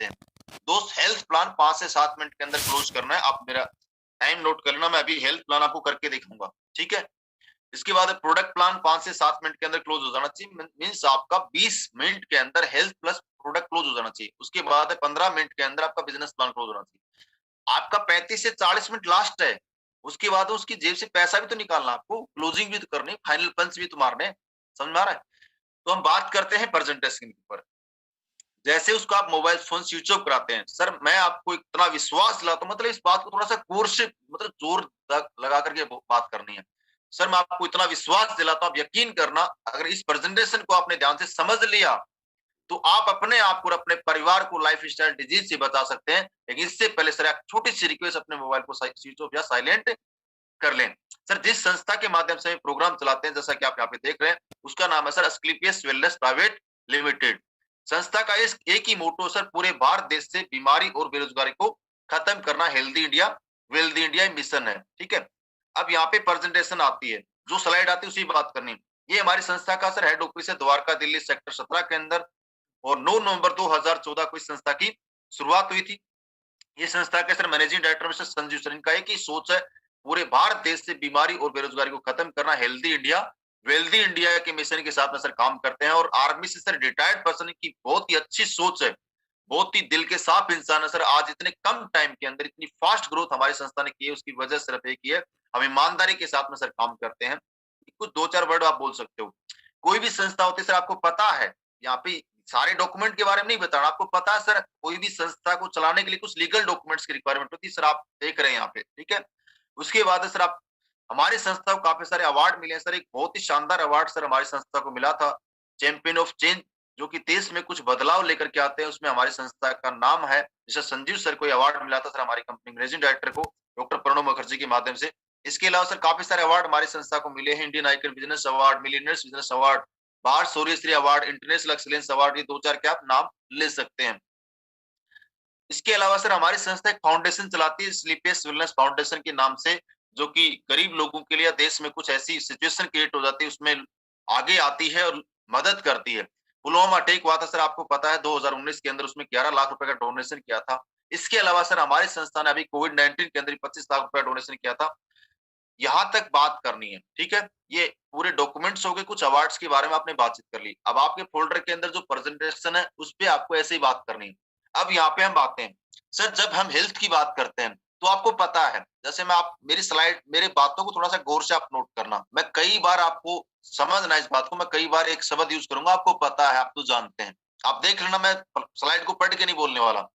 हैं। दोस्त health plan 5 से 7 मिनट के अंदर क्लोज करना है। आप मेरा टाइम नोट कर लेना, मैं अभी हेल्थ प्लान आपको करके दिखाऊंगा, ठीक है। इसके बाद प्रोडक्ट प्लान 5 से 7 मिनट के अंदर क्लोज हो जाना चाहिए, मींस आपका 20 मिनट के अंदर हेल्थ प्लस प्रोडक्ट क्लोज हो जाना चाहिए। उसके बाद 15 मिनट के अंदर आपका बिजनेस प्लान क्लोज होना चाहिए। आपका 35 से 40 मिनट लास्ट है, उसके बाद उसकी जेब से पैसा भी तो निकालना, आपको क्लोजिंग भी तो करनी, फाइनल पंच भी तो मारने, समझ में आ रहा है। तो हम बात करते हैं प्रेजेंटेशन के ऊपर। जैसे उसको आप मोबाइल फोन स्विच ऑफ कराते हैं, सर मैं आपको इतना विश्वास दिलाता हूं, मतलब इस बात को थोड़ा सा जोर से, मतलब जोर लगा करके बात करनी है। सर मैं आपको इतना विश्वास दिलाता हूं, आप यकीन करना, अगर इस प्रेजेंटेशन को आपने ध्यान से समझ लिया तो आप अपने आप को और अपने परिवार को लाइफ स्टाइल डिजीज से बचा सकते हैं। लेकिन इससे पहले सर एक छोटी सी रिक्वेस्ट, अपने मोबाइल को स्विच ऑफ या साइलेंट कर लें। सर जिस संस्था के माध्यम से प्रोग्राम चलाते हैं, जैसा कि आप यहाँ पे देख रहे हैं, उसका नाम है sir Asclepius wellness private limited. संस्था का इस एक ही मोटो सर पूरे भारत देश से बीमारी और बेरोजगारी को खत्म करना, healthy India wealthy India mission है, ठीक है। अब यहाँ पे प्रेजेंटेशन आती है, जो स्लाइड आती है उसी बात करनी। ये हमारी संस्था का सर हेड ऑफिस है द्वारका दिल्ली सेक्टर 17 के अंदर, और 9 नवंबर 2014 को इस संस्था की शुरुआत हुई थी। ये संस्था के sir managing director mister Sanjeev sir, इनका एक ही सोच है, पूरे भारत देश से बीमारी और बेरोजगारी को खत्म करना, हेल्दी इंडिया वेल्दी इंडिया के मिशन के साथ में सर काम करते हैं। और आर्मी से सर रिटायर्ड पर्सन की बहुत ही अच्छी सोच है, बहुत ही दिल के साफ इंसान है सर। आज इतने कम टाइम के अंदर इतनी फास्ट ग्रोथ हमारी संस्था ने की है, उसकी वजह सिर्फ एक ही है, हम ईमानदारी के साथ में सर काम करते हैं। कुछ 2-4 वर्ड आप बोल सकते हो। कोई भी संस्था होती है सर, आपको पता है, यहाँ पे सारे डॉक्यूमेंट के बारे में नहीं बताना, आपको पता है सर, कोई भी संस्था को चलाने के लिए कुछ लीगल डॉक्यूमेंट्स की रिक्वायरमेंट होती है सर, आप देख रहे हैं यहाँ पे, ठीक है। उसके बाद सर आप, हमारी संस्था को काफी सारे अवार्ड मिले हैं सर। एक बहुत ही शानदार अवार्ड सर हमारी संस्था को मिला था, चैंपियन ऑफ चेंज, जो कि देश में कुछ बदलाव लेकर के आते हैं, उसमें हमारी संस्था का नाम है। जैसे संजीव सर को अवार्ड मिला था सर, हमारी कंपनी मैनेजिंग डायरेक्टर को डॉक्टर प्रणब मुखर्जी के माध्यम से। इसके अलावा सर काफी सारे अवार्ड हमारी संस्था को मिले हैं, Indian icon business award, millionaires business award, बार Suryashri award, international excellence award, ये 2-4 के आप नाम ले सकते हैं। इसके अलावा सर हमारी संस्था एक फाउंडेशन चलाती है, स्लीपियस वेलनेस फाउंडेशन के नाम से, जो कि गरीब लोगों के लिए देश में कुछ ऐसी सिचुएशन क्रिएट हो जाती है, उसमें आगे आती है और मदद करती है। पुलवामा अटैक हुआ था सर, आपको पता है 2019 के अंदर, उसमें 11 लाख रुपए का डोनेशन किया था। इसके अलावा सर हमारी संस्था ने अभी कोविड-19 के अंदर 25 लाख रुपए डोनेशन किया था। यहाँ तक बात करनी है, ठीक है। ये पूरे डॉक्यूमेंट्स हो गए, कुछ अवार्ड्स के बारे में आपने बातचीत कर ली। अब आपके फोल्डर के अंदर जो प्रेजेंटेशन है उस पे आपको ऐसे ही बात करनी है। अब यहाँ पे हम बातें, सर जब हम हेल्थ की बात करते हैं तो आपको पता है, जैसे मैं, आप मेरी स्लाइड, मेरे बातों को थोड़ा सा गौर से आप नोट करना, मैं कई बार आपको समझना इस बात को, मैं कई बार एक शब्द यूज करूंगा, आपको पता है, आप तो जानते हैं, आप देख लेना, मैं स्लाइड को पढ़ के नहीं बोलने वाला।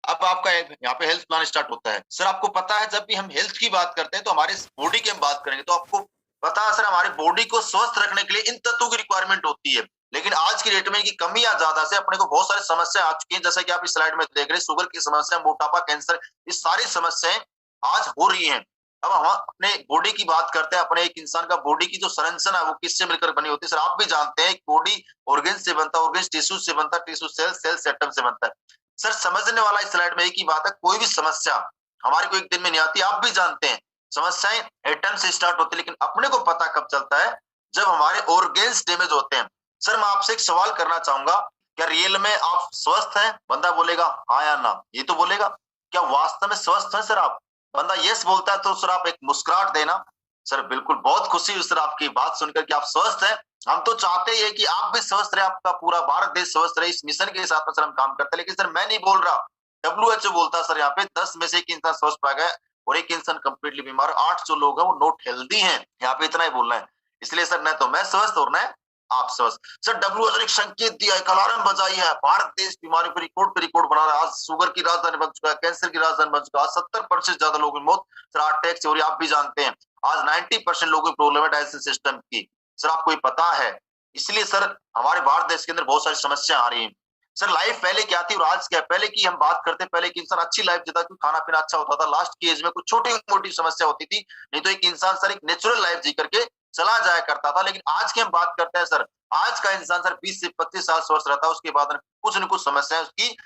अब आपका यहाँ पे हेल्थ प्लान स्टार्ट होता है। सर आपको पता है, जब भी हम हेल्थ की बात करते हैं तो हमारे बॉडी की हम बात करेंगे, तो आपको पता है सर, हमारे बॉडी को स्वस्थ रखने के लिए इन तत्वों की रिक्वायरमेंट होती है। लेकिन आज की डेट में इनकी कमियां ज्यादा से अपने को बहुत सारी समस्या आ चुकी है, जैसा कि आप इस स्लाइड में देख रहे हैं, शुगर की समस्या, मोटापा, कैंसर, ये सारी समस्याएं आज हो रही है। अब हम अपने बॉडी की बात करते हैं, अपने एक इंसान का बॉडी की जो संरचना है वो किससे मिलकर बनी होती है सर, आप भी जानते हैं, बॉडी ऑर्गन से बनता है, ऑर्गन टिश्यू से बनता है, टिश्यू सेल, सेल एटम से बनता है। सर समझने वाला इस स्लाइड में एक ही बात है, कोई भी समस्या हमारे को एक दिन में नहीं आती, आप भी जानते हैं, समस्याएं एटम से स्टार्ट होती है, लेकिन अपने को पता कब चलता है, जब हमारे ऑर्गेन्स डैमेज होते हैं। सर मैं आपसे एक सवाल करना चाहूंगा, क्या रियल में आप स्वस्थ हैं? बंदा बोलेगा हाँ या ना, ये तो बोलेगा। क्या वास्तव में स्वस्थ हैं सर आप? बंदा यस बोलता है तो सर आप एक मुस्कुराहट देना। सर बिल्कुल, बहुत खुशी हुई सर आपकी बात सुनकर कि आप स्वस्थ हैं। हम तो चाहते ही है कि आप भी स्वस्थ रहे, आपका पूरा भारत देश स्वस्थ रहे, इस मिशन के साथ में सर हम काम करते हैं। लेकिन सर मैं नहीं बोल रहा, WHO बोलता है सर, यहाँ पे 10 में से 1 इंसान स्वस्थ पाया गया और 1 इंसान कंप्लीटली बीमार, 8 जो लोग हैं वो नॉट हेल्दी हैं। यहाँ पे इतना ही बोलना है। इसलिए सर न तो मैं स्वस्थ और न आप स्वस्थ। सर WHO ने एक संकेत दिया है, अलार्म बजाई है, भारत देश बीमारी पे रिकॉर्ड बना रहा है। आज शुगर की राजधानी बन चुका है, कैंसर की राजधानी बन चुका है, 70% ज्यादा लोगों की मौत सर अटैक से हो रही है, आप भी जानते हैं। आज 90% लोगों की प्रॉब्लम है डाइजेशन सिस्टम की, सर आपको ये पता है। इसलिए सर हमारे भारत देश के अंदर बहुत सारी समस्या आ रही है। सर लाइफ पहले क्या थी और आज क्या? पहले की हम बात करते, पहले की इंसान अच्छी लाइफ जीता, क्योंकि खाना पीना अच्छा होता था, लास्ट की एज में कुछ छोटी मोटी समस्या होती थी, नहीं तो एक इंसान सर एक नेचुरल लाइफ जी करके चला जाया करता था। लेकिन आज की हम बात करते हैं सर, आज का इंसान सर 20 से 25 साल स्वस्थ रहता है, उसके बाद कुछ न कुछ समस्याएं उसकी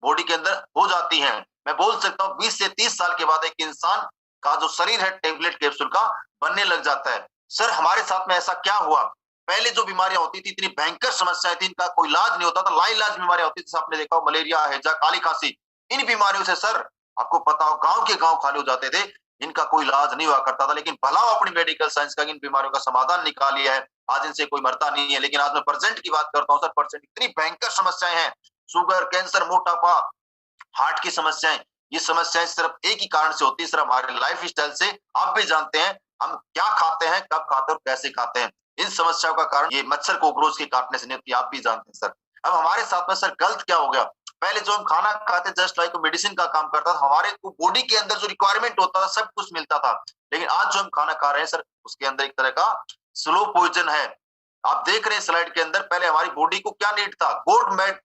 बॉडी के अंदर हो जाती हैं। मैं बोल सकता हूँ 20 से 30 साल के बाद एक इंसान का जो शरीर है टेबलेट कैप्सूल का बनने लग जाता है। सर हमारे साथ में ऐसा क्या हुआ? पहले जो बीमारियां होती थी, इतनी भयंकर समस्याएं थी, इनका कोई इलाज नहीं होता था, लाइलाज बीमारियां होती थी, जैसे आपने देखा हो मलेरिया, हैजा, काली खांसी। इन बीमारियों से सर आपको पता हो गांव के गांव खाली हो जाते थे, इनका कोई इलाज नहीं हुआ करता था। लेकिन भला अपनी मेडिकल साइंस का इन बीमारियों का समाधान निकाल लिया है, आज इनसे कोई मरता नहीं है। लेकिन आज मैं प्रेजेंट की बात करता हूँ सर, प्रेजेंट इतनी भयंकर समस्याएं हैं, शुगर, कैंसर, मोटापा, हार्ट की समस्याएं। ये समस्याएं सिर्फ एक ही कारण से होती है, सिर्फ हमारे लाइफ स्टाइल से। आप भी जानते हैं हम क्या खाते हैं, कब खाते हैं और कैसे खाते हैं। इन समस्याओं का कारण ये मच्छर कोकरोच के काटने से नहीं होती, आप भी जानते हैं सर। अब हमारे साथ में सर गलत क्या हो गया, पहले जो हम खाना खाते जस्ट लाइक मेडिसिन का काम करता था, हमारे को बॉडी के अंदर जो रिक्वायरमेंट होता था सब कुछ मिलता था। लेकिन आज जो हम खाना खा रहे हैं सर, उसके अंदर एक तरह का स्लो पॉइजन है। आप देख रहे हैं स्लाइड के अंदर, पहले हमारी बॉडी को क्या नीड था, गॉड मेड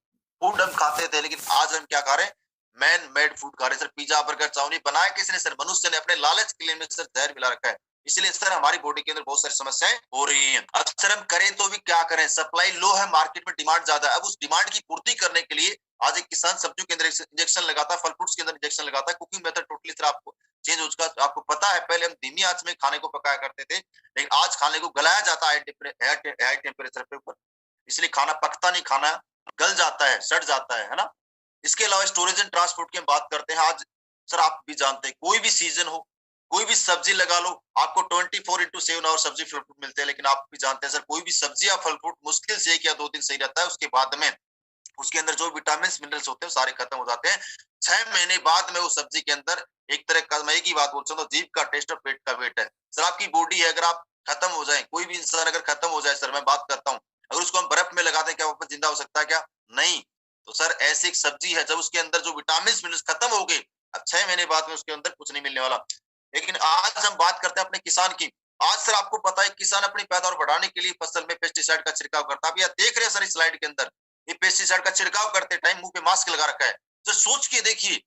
फूड हम खाते थे, लेकिन आज हम क्या खा रहे हैं, मैन मेड फूड खा रहे हैं सर। पिज्जा, बर्गर, चाउमीन बनाया किसने सर, मनुष्य ने अपने लालच के लिए में सर जहर मिला रखा है। इसलिए सर हमारी बॉडी के अंदर बहुत सारी समस्याएं हो रही हैं। अब सर हम करें तो भी क्या करें, सप्लाई लो है, मार्केट में डिमांड ज्यादा है। अब उस डिमांड की पूर्ति करने के लिए आज एक किसान सब्जियों के अंदर इंजेक्शन लगाता है, फल फ्रूट्स के अंदर इंजेक्शन लगाता है। कुकिंग मेथड टोटली सर आपको चेंज हो चुका है। आपको पता है पहले हम धीमी आंच में खाने को पकाया करते थे, लेकिन आज खाने को गलाया जाता है हाई टेम्परेचर पे ऊपर, इसलिए खाना पकता नहीं, खाना गल जाता है, सड़ जाता है ना। इसके अलावा स्टोरेज एंड ट्रांसपोर्ट की हम बात करते हैं। आज सर आप भी जानते हैं, कोई भी सीजन हो, कोई भी सब्जी लगा लो, आपको 24/7 आवर सब्जी फल फ्रूट मिलते हैं। लेकिन आप भी जानते हैं सर, कोई भी सब्जी या फल फ्रूट मुश्किल से 1 या 2 दिन सही रहता है, उसके बाद में उसके अंदर जो विटामिन मिनरल्स होते हैं सारे खत्म हो जाते हैं। 6 महीने बाद में उस सब्जी के अंदर एक तरह का, मैं एक ही बात बोलता हूँ, जीभ का टेस्ट और पेट का वेट है सर। आपकी बॉडी है, अगर आप खत्म हो जाए, कोई भी इंसान अगर खत्म हो जाए सर, मैं बात करता हूँ, अगर उसको हम बर्फ में लगा दें, क्या वापस जिंदा हो सकता है क्या, नहीं। तो सर ऐसी एक सब्जी है, जब उसके अंदर जो विटामिन मिनरल्स खत्म हो गए, अब 6 महीने बाद में उसके अंदर कुछ नहीं मिलने वाला। लेकिन आज हम बात करते हैं अपने किसान की। आज सर आपको पता है किसान अपनी पैदावार बढ़ाने के लिए फसल में पेस्टिसाइड का छिड़काव करता है। अब यह देख रहे हैं सर इस स्लाइड के अंदर, ये पेस्टिसाइड का छिड़काव करते टाइम मुंह पे मास्क लगा रखा है। तो सोच के देखिए,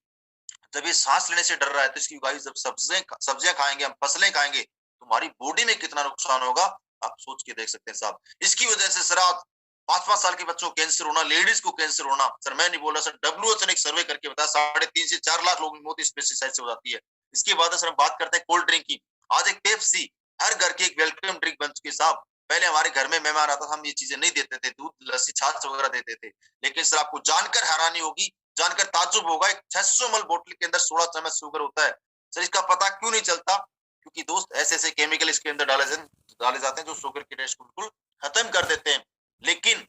जब ये सांस लेने से डर रहा है, तो इसकी वायु जब सब्जियां खाएंगे, हम फसलें खाएंगे, तो हमारी बॉडी में कितना नुकसान होगा, आप सोच के देख सकते हैं साहब। इसकी वजह से सर आज 5-5 साल के बच्चों को कैंसर होना, लेडीज को कैंसर होना, सर मैं नहीं बोल रहा सर, WHO ने एक सर्वे करके बताया 3.5 से 4 लाख लोगों की मौत इस पेस्टिसाइड से हो जाती है। इसके बाद सर हम बात करते हैं कोल्ड ड्रिंक की। आज एक पेप्सी हर घर की एक वेलकम ड्रिंक बन चुकी है साहब। पहले हमारे घर में मेहमान आता था, हम ये चीजें नहीं देते थे, दूध, लस्सी, छाछ वगैरह देते थे। लेकिन सर आपको जानकर हैरानी होगी, जानकर ताज्जुब होगा, एक 600 ml बोतल के अंदर 16 चम्मच शुगर होता है सर। इसका पता क्यों नहीं चलता, क्योंकि दोस्त ऐसे ऐसे केमिकल इसके अंदर डाले जाते हैं जो शुगर की टेस्ट को बिल्कुल खत्म कर देते हैं। लेकिन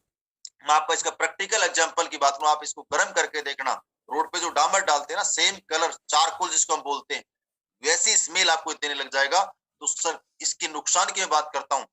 मैं आपको इसका प्रैक्टिकल एग्जांपल की बात करूं, आप इसको गर्म करके देखना, रोड पे जो डामर डालते हैं ना, सेम कलर चारकोल जिसको हम बोलते हैं, वैसी स्मेल आपको देने लग जाएगा। तो सर इसके नुकसान की मैं बात करता हूँ,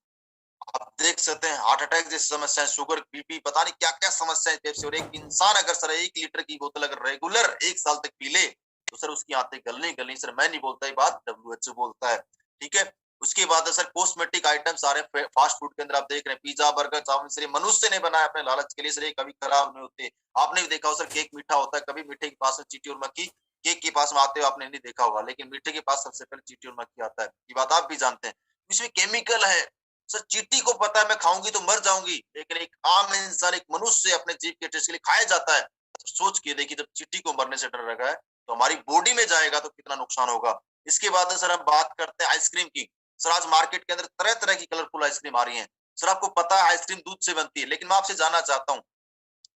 आप देख सकते हैं हार्ट अटैक जैसी समस्याएं, शुगर, बीपी, पता नहीं क्या क्या समस्याएं टाइप से। और एक इंसान अगर सर 1 लीटर की बोतल अगर रेगुलर 1 साल तक पी ले, तो सर उसकी आंतें गलनी सर, मैं नहीं बोलता, ये बात WHO बोलता है, ठीक है। उसके बाद सर कॉस्मेटिक आइटम्स आ रहे हैं फास्ट फूड के अंदर, आप देख रहे हैं पिज्जा, बर्गर, चाउमीन, सर मनुष्य ने बनाया अपने लालच के लिए सर, ये कभी खराब नहीं होते। आपने भी देखा हो सर, केक मीठा होता है, कभी मीठे के पास में चींटी और मक्खी, केक के पास में आते हो आपने नहीं देखा होगा, लेकिन मीठे के पास सबसे पहले चींटी और मक्खी आता है, ये बात आप भी जानते हैं। इसमें केमिकल है सर, चींटी को पता है मैं खाऊंगी तो मर जाऊंगी, लेकिन एक आम इंसान, एक मनुष्य अपने जीभ के टेस्ट के लिए खाया जाता है। सोच के देखिए, जब चींटी को मरने से डर रखा है, तो हमारी बॉडी में जाएगा तो कितना नुकसान होगा। इसके बाद सर हम बात करते हैं आइसक्रीम की। सर आज मार्केट के अंदर तरह तरह की कलरफुल आइसक्रीम आ रही है। सर आपको पता है आइसक्रीम दूध से बनती है, लेकिन मैं आपसे जानना चाहता हूँ,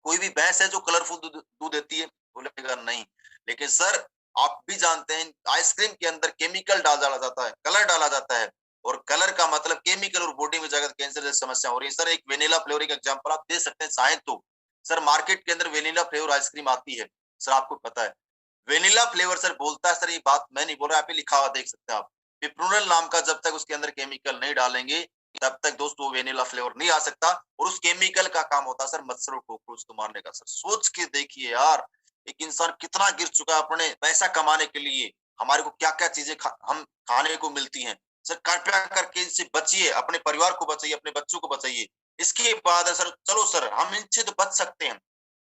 कोई भी भैंस है जो कलरफुल दूध देती है, बोलेगा नहीं। लेकिन सर आप भी जानते हैं आइसक्रीम के अंदर केमिकल डाला जाता है, कलर डाला जाता है, और कलर का मतलब केमिकल, और बॉडी में जाकर कैंसर जैसी समस्या हो रही है। सर एक वेनिला फ्लेवर का एग्जांपल आप दे सकते हैं चाहे तो। सर मार्केट के अंदर वेनिला फ्लेवर आइसक्रीम आती है, सर आपको पता है वेनिला फ्लेवर सर बोलता है, सर ये बात मैं नहीं बोल रहा, आप लिखा हुआ देख सकते हैं आप, पिप्रोनल नाम का, जब तक उसके अंदर केमिकल नहीं डालेंगे तब तक दोस्तों वेनिला फ्लेवर नहीं आ सकता। और उस केमिकल का काम होता है सर मच्छर और कॉकरोच को मारने का। सर सोच के देखिए यार, एक इंसान कितना गिर चुका है अपने पैसा कमाने के लिए, हमारे को क्या क्या चीजें हम खाने को मिलती हैं। सर कृपया करके इनसे बचिए, अपने परिवार को बचाइए, अपने बच्चों को बचाइए। इसके बाद सर चलो सर हम इनसे तो बच सकते हैं,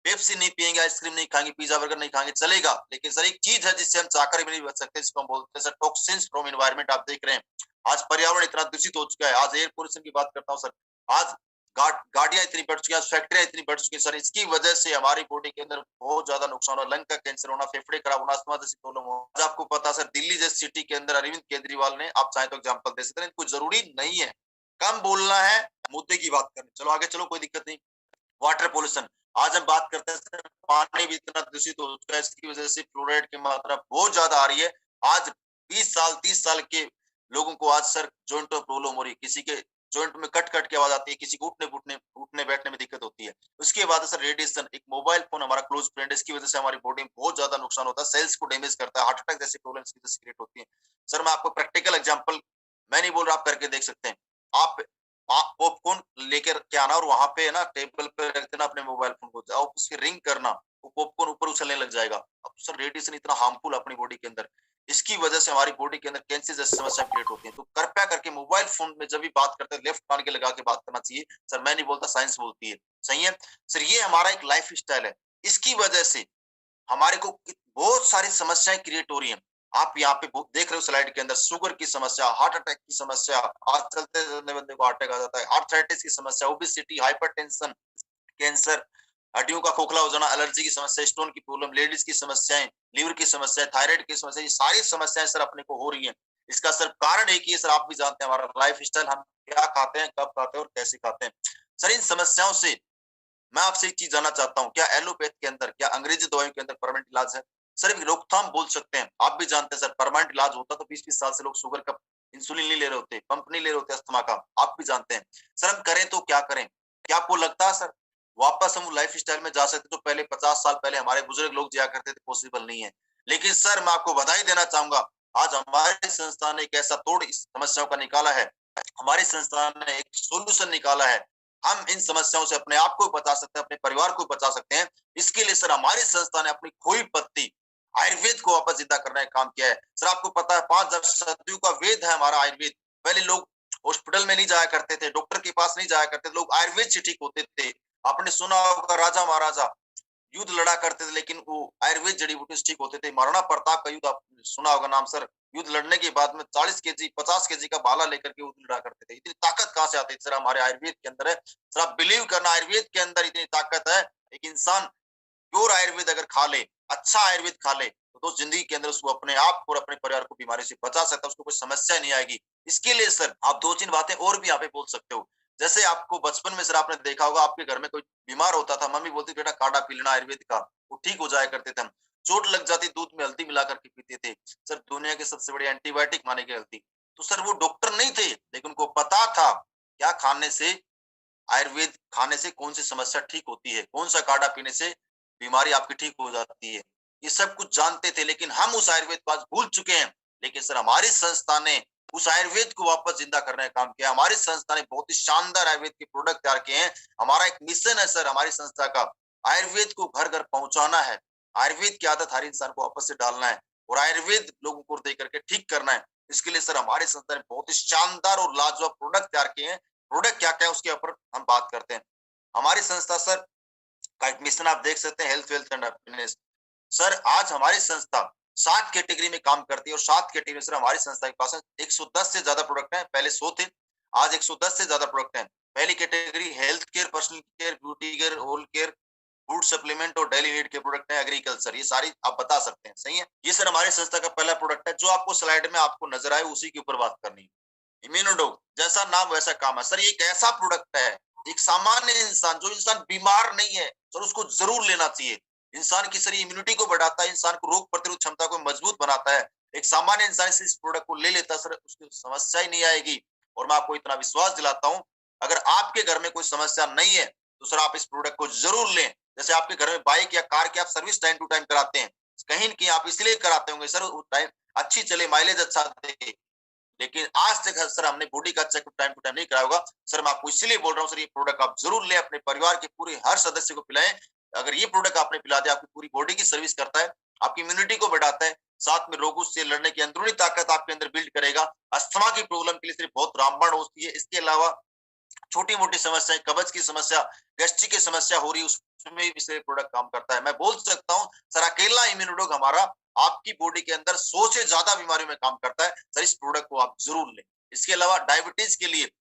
पेप्सी नहीं पिएंगे, आइसक्रीम नहीं खाएंगे, पिज्जा बर्गर नहीं खाएंगे, चलेगा। लेकिन सर एक चीज है जिससे हम चाहकर भी नहीं बच सकते, जिसको हम बोलते हैं सर टॉक्सिन्स फ्रॉम एनवायरनमेंट। आप देख रहे हैं आज पर्यावरण इतना दूषित हो चुका है। आज एयर पोल्यूशन की बात करता हूँ सर, आज गाड़ियां इतनी बढ़ चुकी हैं, फैक्ट्रियां इतनी बढ़ चुकी हैं सर, इसकी वजह से हमारी बॉडी के अंदर बहुत ज्यादा नुकसान हो, लंग का कैंसर होना, फेफड़े खराब होना, अस्थमा जैसी प्रॉब्लम हो। आज आपको पता सर दिल्ली जैसी सिटी के अंदर अरविंद केजरीवाल ने, आप चाहे तो एग्जांपल दे सकते हैं, कोई जरूरी नहीं है कम बोलना है, मुद्दे की बात करनी। चलो आगे चलो, कोई दिक्कत नहीं। वाटर पोल्यूशन, आज हम बात करते हैं सर, पानी भी इतना दूषित हो चुका है, इसकी वजह से फ्लोराइड की मात्रा बहुत ज्यादा आ रही है। आज 20 साल 30 साल के लोगों को आज सर जॉइंट में प्रॉब्लम हो रही है, किसी के जॉइंट में कट कट की आवाज आती है, किसी को उठने बैठने में दिक्कत होती है। उसके बाद सर रेडिएशन, एक मोबाइल फोन हमारा क्लोज फ्रेंड है, इसकी वजह से हमारी बॉडी में बहुत ज्यादा नुकसान होता है, सेल्स को डैमेज करता है, हार्ट अटैक जैसी प्रॉब्लम्स की वजह से क्रिएट होती है। सर मैं आपको प्रैक्टिकल एग्जांपल, मैं नहीं बोल रहा, आप करके देख सकते हैं। आप पॉपकॉर्न लेकर के आना और वहां पे ना टेबल पे रख देना अपने मोबाइल फोन को, जाओ उसकी रिंग करना, वो पॉपकॉर्न ऊपर उछलने लग जाएगा। अब सर रेडिएशन इतना हार्मफुल अपनी बॉडी के अंदर, इसकी वजह से हमारी बॉडी के अंदर कैंसर जैसी समस्या क्रिएट होती है। तो कृपया करके मोबाइल फोन में जब भी बात करते हैं लेफ्ट कान के लगा के बात करना चाहिए। सर मैं नहीं बोलता, साइंस बोलती है। सही है सर, ये हमारा एक लाइफ स्टाइल है, इसकी वजह से हमारे को बहुत सारी समस्याएं क्रिएट हो रही हैं। आप यहाँ पे देख रहे हो स्लाइड के अंदर, शुगर की समस्या, हार्ट अटैक की समस्या, आज चलते चलते बंदे को हार्ट अटैक आ जाता है, आर्थराइटिस की समस्या, ओबेसिटी, हाइपरटेंशन, कैंसर, हड्डियों का खोखला हो जाना, एलर्जी की समस्या, स्टोन की प्रॉब्लम, लेडीज की समस्याएं, लीवर की समस्या, थायराइड की समस्या, ये सारी समस्याएं सर अपने को हो रही है। इसका सर कारण एक ही है सर, आप भी जानते हैं, हमारा लाइफ स्टाइल, हम क्या खाते हैं, कब खाते हैं और कैसे खाते हैं। सर इन समस्याओं से मैं आपसे एक चीज जानना चाहता हूँ, क्या एलोपैथ के अंदर, क्या अंग्रेजी दवाइयों के अंदर परमानेंट इलाज है? सर रोकथाम बोल सकते हैं, आप भी जानते हैं सर, परमानेंट इलाज होता तो 20-20 साल से लोग शुगर का इंसुलिन नहीं ले रहे होते, पंप नहीं ले रहे होते अस्थमा का, आप भी जानते हैं। सर हम करें तो क्या करें? क्या आपको लगता है सर वापस हम लाइफ स्टाइल में जा सकते जो पहले 50 साल पहले हमारे बुजुर्ग लोग जिया करते थे? पॉसिबल नहीं है। लेकिन सर मैं आपको बधाई देना चाहूंगा, आज हमारे संस्थान ने एक ऐसा तोड़ इस समस्याओं का निकाला है, हमारी संस्थान ने एक सोल्यूशन निकाला है। हम इन समस्याओं से अपने आप को बचा सकते हैं, अपने परिवार को बचा सकते हैं। इसके लिए सर हमारी संस्था ने अपनी खोई पत्ती आयुर्वेद को वापस जिंदा करने का काम किया है। सर आपको पता है 5000 सदियों का वेद है हमारा आयुर्वेद। पहले लोग हॉस्पिटल में नहीं जाया करते थे, डॉक्टर के पास नहीं जाया करते थे, लोग आयुर्वेद से ठीक होते थे। आपने सुना होगा राजा महाराजा युद्ध लड़ा करते थे, लेकिन वो आयुर्वेद जड़ी बूटी से ठीक होते थे। महाराणा प्रताप का युद्ध आपने सुना होगा नाम सर, युद्ध लड़ने के बाद में 40 केजी 50 केजी का भाला लेकर के युद्ध लड़ा करते थे। इतनी ताकत कहाँ से आती है सर? हमारे आयुर्वेद के अंदर है। सर आप बिलीव करना, आयुर्वेद के अंदर इतनी ताकत है, एक इंसान प्योर आयुर्वेद अगर खा ले, अच्छा आयुर्वेद खा ले, तो जिंदगी के अंदर उसको अपने आप और अपने परिवार को बीमारी से बचा सकता है, उसको कोई समस्या नहीं आएगी। इसके लिए सर आप 2-3 बातें और भी यहाँ पे बोल सकते हो। जैसे आपको बचपन में सर आपने देखा होगा, आपके घर में कोई बीमार होता था, मम्मी बोलती बेटा काढ़ा पी लेना आयुर्वेद का, वो ठीक हो जाया करते थे। हम चोट लग जाती, दूध में हल्दी मिला करके पीते थे। सर दुनिया के सबसे बड़े एंटीबायोटिक माने गए हल्दी। तो सर वो डॉक्टर नहीं थे, लेकिन उनको पता था क्या खाने से, आयुर्वेद खाने से कौन सी समस्या ठीक होती है, कौन सा काढ़ा पीने से बीमारी आपकी ठीक हो जाती है। ये सब कुछ जानते थे, लेकिन हम उस आयुर्वेद को आज भूल चुके हैं। लेकिन सर हमारी संस्था ने उस आयुर्वेद को वापस जिंदा करने का काम किया। हमारी संस्था ने बहुत ही शानदार आयुर्वेद के प्रोडक्ट तैयार किए हैं। हमारा एक मिशन है सर हमारी संस्था का, आयुर्वेद को घर घर पहुंचाना है। आयुर्वेद की आदत हर इंसान को वापस से डालना है और आयुर्वेद लोगों को दे करके ठीक करना है। इसके लिए सर हमारी संस्था ने बहुत ही शानदार और लाजवाब प्रोडक्ट तैयार किए हैं। प्रोडक्ट क्या क्या है उसके ऊपर हम बात करते हैं। हमारी संस्था सर का एक मिशन आप देख सकते हैं, health wealth and happiness. Sir आज हमारी संस्था 7 कैटेगरी में काम करती है और 7 कैटेगरी में सर हमारी संस्था के पास 110 से ज्यादा प्रोडक्ट हैं। पहले 100 थे, आज 110 से ज्यादा प्रोडक्ट हैं। पहली category health care, personal care, beauty care, oral care, food supplement और डेली नीड के प्रोडक्ट है, एग्रीकल्चर, ये सारी आप बता सकते हैं। सही है, ये सर हमारी संस्था का पहला प्रोडक्ट है। जो आपको स्लाइड में आपको नजर आए उसी के ऊपर बात करनी है। इम्यूनोडोग, जैसा नाम वैसा काम है सर। ये एक ऐसा प्रोडक्ट है, एक सामान्य इंसान, जो इंसान बीमार नहीं है सर, उसको जरूर लेना चाहिए। इंसान की सर इम्यूनिटी को बढ़ाता है, इंसान को रोग प्रतिरोध क्षमता को मजबूत बनाता है। एक सामान्य इंसान से इस प्रोडक्ट को ले लेता है सर, उसकी समस्या ही नहीं आएगी। और मैं आपको इतना विश्वास दिलाता हूँ, अगर आपके घर में कोई समस्या नहीं है तो सर आप इस प्रोडक्ट को जरूर लें। जैसे आपके घर में बाइक या कार की आप सर्विस टाइम टू टाइम कराते हैं, कहीं न कहीं आप इसलिए कराते होंगे सर टाइम अच्छी चले, माइलेज अच्छा दे, लेकिन आज तक सर हमने बॉडी का चेकअप टाइम टू टाइम नहीं कराया होगा। सर मैं आपको इसलिए बोल रहा हूँ सर, ये प्रोडक्ट आप जरूर लें, अपने परिवार के पूरे हर सदस्य को पिलाएं। अगर ये प्रोडक्ट आपने पिला दिया, आपकी पूरी बॉडी की सर्विस करता है, आपकी इम्यूनिटी को बढ़ाता है, साथ में रोगों से लड़ने की अंदरूनी ताकत आपके अंदर बिल्ड करेगा। अस्थमा की प्रॉब्लम के लिए सिर्फ बहुत रामबाण होती है। इसके अलावा छोटी मोटी समस्याएं, कब्ज की समस्या, गैस्ट्रिक की समस्या हो रही है, उसमें भी से प्रोडक्ट काम करता है। मैं बोल सकता हूँ सर अकेला इम्यूनोडोग हमारा आपकी बॉडी के अंदर 100 से ज्यादा बीमारियों में काम करता है। सर इस प्रोडक्ट को आप जरूर लें। इसके अलावा डायबिटीज के लिए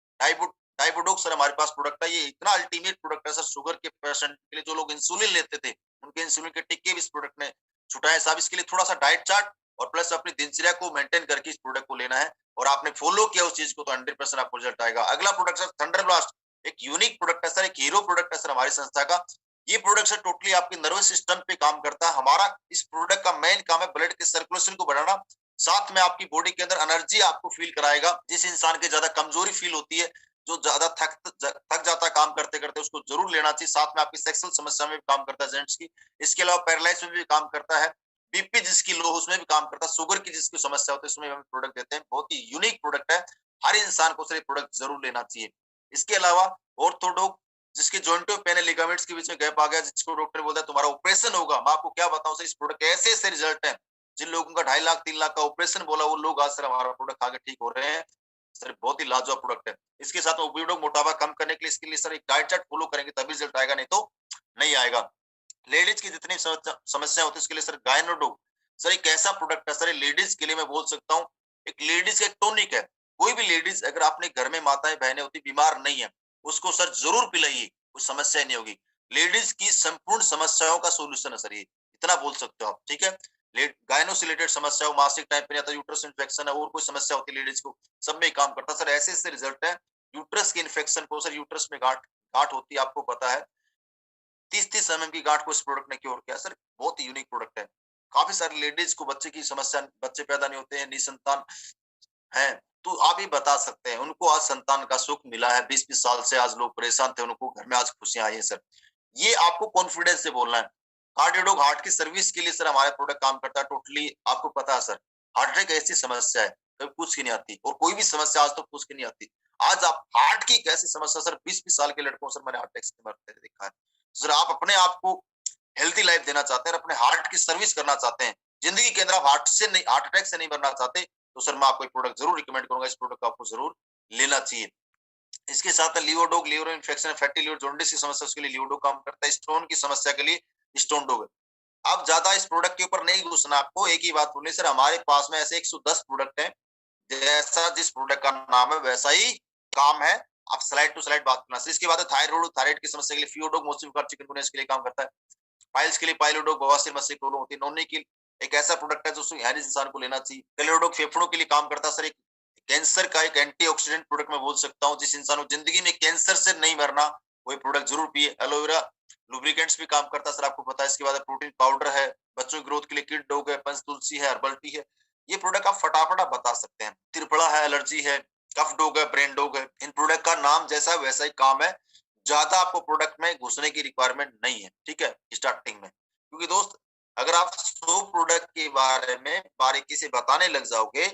डाइबोडोक सर हमारे पास प्रोडक्ट है। ये इतना अल्टीमेट प्रोडक्ट है सर, शुगर के पेशेंट के लिए, जो लोग इंसुलिन लेते थे उनके इंसुलिन के टिक्के भी इस प्रोडक्ट ने छुटाए साहब। इसके लिए थोड़ा सा डाइट चार्ट और प्लस अपनी दिनचर्या को मेंटेन करके इस प्रोडक्ट को लेना है। और आपने फॉलो किया उस चीज को तो 100% आपको रिजल्ट आएगा। अगला प्रोडक्ट सर थंडर ब्लास्ट, एक यूनिक प्रोडक्ट है सर, एक हीरो प्रोडक्ट है सर हमारी संस्था का। ये प्रोडक्ट सर टोटली आपके नर्वस सिस्टम पे काम करता है। हमारा इस प्रोडक्ट का मेन काम है ब्लड के सर्कुलेशन को बढ़ाना, साथ में आपकी बॉडी के अंदर एनर्जी आपको फील कराएगा। जिस इंसान के ज्यादा कमजोरी फील होती है, जो ज्यादा थक जाता है काम करते करते, उसको जरूर लेना चाहिए। साथ में आपकी सेक्सुअल समस्या में भी काम करता है जेंट्स की। इसके अलावा पैरालाइज में भी काम करता है, बीपी जिसकी लो उसमें भी काम करता है, शुगर की जिसकी समस्या होती है उसमें हम प्रोडक्ट देते हैं। बहुत ही यूनिक प्रोडक्ट है, हर इंसान को सर ये प्रोडक्ट जरूर लेना चाहिए। इसके अलावा ऑर्थोडॉक, जिसके जॉइंटों पेन लिगामेंट्स के बीच में गैप आ गया, जिसको डॉक्टर बोलता है तुम्हारा ऑपरेशन होगा, मैं आपको क्या बताऊं सर, इस प्रोडक्ट के ऐसे ऐसे रिजल्ट हैं। जिन लोगों का 2.5 लाख 3 लाख का ऑपरेशन बोला, वो लोग आज सर हमारा प्रोडक्ट खा के ठीक हो रहे हैं। सर बहुत ही लाजवाब प्रोडक्ट है। इसके साथ ओबेडो मोटापा कम करने के लिए, इसके लिए सर एक डाइट चार्ट फॉलो करेंगे तभी रिजल्ट आएगा, नहीं तो नहीं आएगा। लेडीज की जितनी समस्या होती है उसके लिए सर गायनोडो, सर एक ऐसा प्रोडक्ट है सर, लेडीज के लिए मैं बोल सकता हूँ एक लेडीज का एक टॉनिक है। कोई भी लेडीज अगर अपने घर में माताएं बहनें होती बीमार नहीं है, उसको सर जरूर पिलाइए, कोई समस्या नहीं होगी। लेडीज की संपूर्ण समस्याओं का सोल्यूशन है सर ये, इतना बोल सकते हो आप, ठीक है। गायनो से रिलेटेड समस्या हो, मासिक टाइम पे आता है, यूट्रस इन्फेक्शन है, और कोई समस्या होती है लेडीज को, सब में काम करता है सर। ऐसे ऐसे रिजल्ट है। यूट्रस के इन्फेक्शन को सर, यूट्रस में गांठ गांठ होती है आपको पता है, 30-30 mm की गांठ को इस प्रोडक्ट ने क्योर किया सर। बहुत ही यूनिक प्रोडक्ट है। काफी सारी लेडीज को बच्चे की समस्या, बच्चे पैदा नहीं होते हैं, निसंतान है, तो आप ये बता सकते हैं उनको आज संतान का सुख मिला है। 20-20 साल से आज लोग परेशान थे, उनको घर में आज खुशियां आई है सर। ये आपको कॉन्फिडेंस से बोलना है। कार्डियोडॉक हार्ट की सर्विस के लिए सर हमारा प्रोडक्ट काम करता है टोटली, आपको पता है सर। हार्ट अटैक ऐसी समस्या है कभी पूछ के नहीं आती, और कोई भी समस्या आज तो पूछ के नहीं आती। आज आप हार्ट की कैसी समस्या सर, 20-20 साल के लड़कों सर मैंने हार्ट अटैक से मरते देखा है। सर आप अपने आप को हेल्थी लाइफ देना चाहते हैं, अपने हार्ट की सर्विस करना चाहते हैं, जिंदगी के अंदर आप हार्ट अटैक से नहीं मरना चाहते, तो सर मैं आपको एक प्रोडक्ट जरूर रिकमेंड करूंगा। इस प्रोडक्ट को आपको जरूर लेना चाहिए। इसके साथ लियोडोग, liver infection, fatty liver, jaundice की समस्या, उसके लिए लियोडोग काम करता है। स्टोन की समस्या के लिए स्टोन डोग। अब ज्यादा इस प्रोडक्ट के ऊपर नहीं घुसना, आपको एक ही बात बोलनी सर, हमारे पास में ऐसे 110 प्रोडक्ट हैं, जैसा जिस प्रोडक्ट का नाम है वैसा ही काम है। आप स्लाइड टू स्लाइड बात करना। इसके बाद थायराइड, थायराइड की समस्या के लिए फियोडोग, मोसिफिकर चिकनगुनिया के लिए काम करता है। पाइल्स के लिए पाइलोडोग, बवासीर मस्तिष्क प्रॉब्लम होती है, नोनी की एक ऐसा प्रोडक्ट है जो हर इंसान को लेना चाहिए। क्लेरोडोग फेफड़ों के लिए काम करता है सर, एक कैंसर का एक एंटीऑक्सीडेंट प्रोडक्ट मैं बोल सकता हूँ। जिस इंसान को जिंदगी में कैंसर से नहीं मरना, वो प्रोडक्ट जरूर पिए। एलोवेरा लुब्रिकेंट्स भी काम करता है सर, आपको पता है। इसके बाद प्रोटीन पाउडर है, बच्चों की ग्रोथ के लिए किड डॉग है, पंच तुलसी है, हर्बल टी है। ये प्रोडक्ट आप फटाफट आप बता सकते हैं। त्रिफला है, एलर्जी है, कफ डॉग है, ब्रेन डॉग है। इन प्रोडक्ट का नाम जैसा वैसा ही काम है, ज्यादा आपको प्रोडक्ट में घुसने की रिक्वायरमेंट नहीं है, ठीक है, स्टार्टिंग में। क्योंकि दोस्त अगर आप 100 प्रोडक्ट के बारे में बारीकी से बताने लग जाओगे,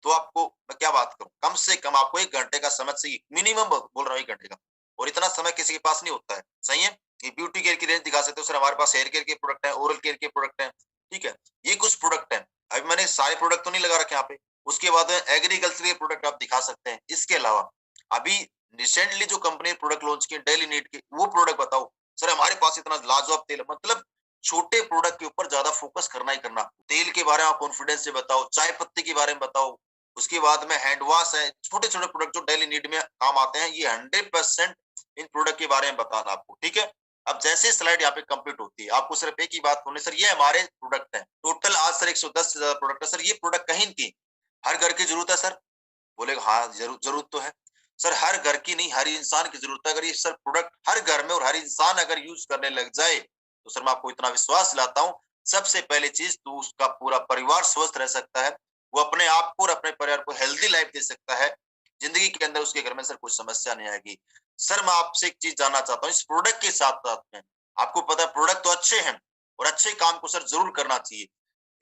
तो आपको मैं क्या बात करूं, कम से कम आपको 1 घंटे का समय चाहिए, मिनिमम बोल रहा हूँ 1 घंटे का, और इतना समय किसी के पास नहीं होता है, सही है। ये ब्यूटी केयर की रेंज दिखा सकते हो सर, हमारे पास हेयर केयर के प्रोडक्ट है, ओरल केयर के प्रोडक्ट है, ठीक है। ये कुछ प्रोडक्ट है, अभी मैंने सारे प्रोडक्ट तो नहीं लगा रखे यहाँ पे। उसके बाद एग्रीकल्चर के प्रोडक्ट आप दिखा सकते हैं। इसके अलावा अभी रिसेंटली जो कंपनी प्रोडक्ट लॉन्च किए डेली नीड के, वो प्रोडक्ट बताओ सर। हमारे पास इतना लाजवाब तेल, मतलब छोटे प्रोडक्ट के ऊपर ज्यादा फोकस करना ही करना। तेल के बारे में कॉन्फिडेंस से बताओ, चाय पत्ती के बारे में बताओ, उसके बाद में हैंड वॉश है, छोटे छोटे प्रोडक्ट जो डेली नीड में काम आते हैं, ये 100% इन प्रोडक्ट के बारे में बताना आपको, ठीक है। अब जैसे स्लाइड यहाँ पे कंप्लीट होती है, आपको सिर्फ एक ही बात बोलनी, सर ये हमारे प्रोडक्ट है टोटल आज सर 110 से ज्यादा प्रोडक्ट है सर। ये प्रोडक्ट कहीं की हर घर की जरूरत है सर, बोलेगा हाँ जरूरत तो है सर, हर घर की नहीं हर इंसान की जरूरत है। अगर ये सर प्रोडक्ट हर घर में और हर इंसान अगर यूज करने लग जाए, तो सर मैं आपको इतना विश्वास दिलाता हूँ, सबसे पहली चीज तो उसका पूरा परिवार स्वस्थ रह सकता है, वो अपने आप को और अपने परिवार को हेल्दी लाइफ दे सकता है। जिंदगी के अंदर उसके घर में सर कोई समस्या नहीं आएगी। सर मैं आपसे एक चीज जानना चाहता हूँ, इस प्रोडक्ट के साथ साथ में आपको पता है प्रोडक्ट तो अच्छे हैं, और अच्छे काम को सर जरूर करना चाहिए।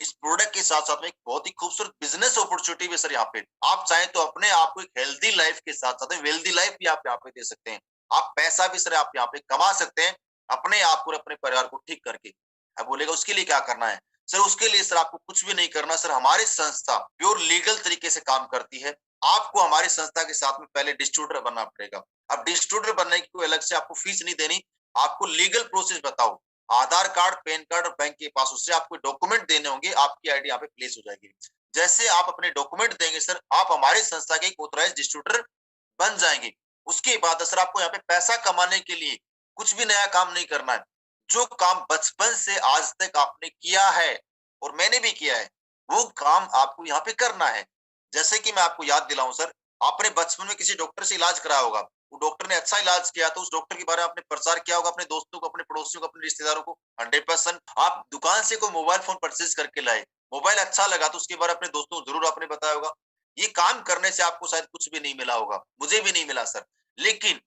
इस प्रोडक्ट के साथ साथ में एक बहुत ही खूबसूरत बिजनेस अपॉर्चुनिटी भी सर यहाँ पे, आप चाहें तो अपने आप को एक हेल्दी लाइफ के साथ साथ वेल्दी लाइफ भी आप यहाँ पे दे सकते हैं। आप पैसा भी सर आप यहाँ पे कमा सकते हैं, अपने आप को और अपने परिवार को ठीक करके। अब बोलेगा उसके लिए क्या करना है सर, उसके लिए सर आपको कुछ भी नहीं करना सर। हमारी संस्था प्योर लीगल तरीके से काम करती है। आपको हमारी संस्था के साथ में पहले डिस्ट्रीब्यूटर बनना पड़ेगा। अब डिस्ट्रीब्यूटर बनने की कोई अलग से आपको फीस नहीं देनी, आपको लीगल प्रोसेस बताओ, आधार कार्ड, पैन कार्ड और बैंक के पास, उससे आपको डॉक्यूमेंट देने होंगे, आपकी आईडी यहाँ पे प्लेस हो जाएगी। जैसे आप अपने डॉक्यूमेंट देंगे सर, आप हमारी संस्था के ऑथराइज्ड डिस्ट्रीब्यूटर बन जाएंगे। उसके बाद सर आपको यहाँ पे पैसा कमाने के लिए कुछ भी नया काम नहीं करना है। जो काम बचपन से आज तक आपने किया है और मैंने भी किया है, वो काम आपको यहाँ पे करना है। जैसे कि मैं आपको याद दिलाऊं सर, आपने बचपन में किसी डॉक्टर से इलाज कराया होगा, वो डॉक्टर ने अच्छा इलाज किया तो उस डॉक्टर के बारे में आपने प्रचार किया होगा अपने दोस्तों को, अपने पड़ोसियों को, अपने रिश्तेदारों को। 100%। आप दुकान से कोई मोबाइल फोन परचेज करके लाए, मोबाइल अच्छा लगा तो उसके बारे में अपने दोस्तों को जरूर आपने बताया होगा। ये काम करने से आपको शायद कुछ भी नहीं मिला होगा, मुझे भी नहीं मिला सर। लेकिन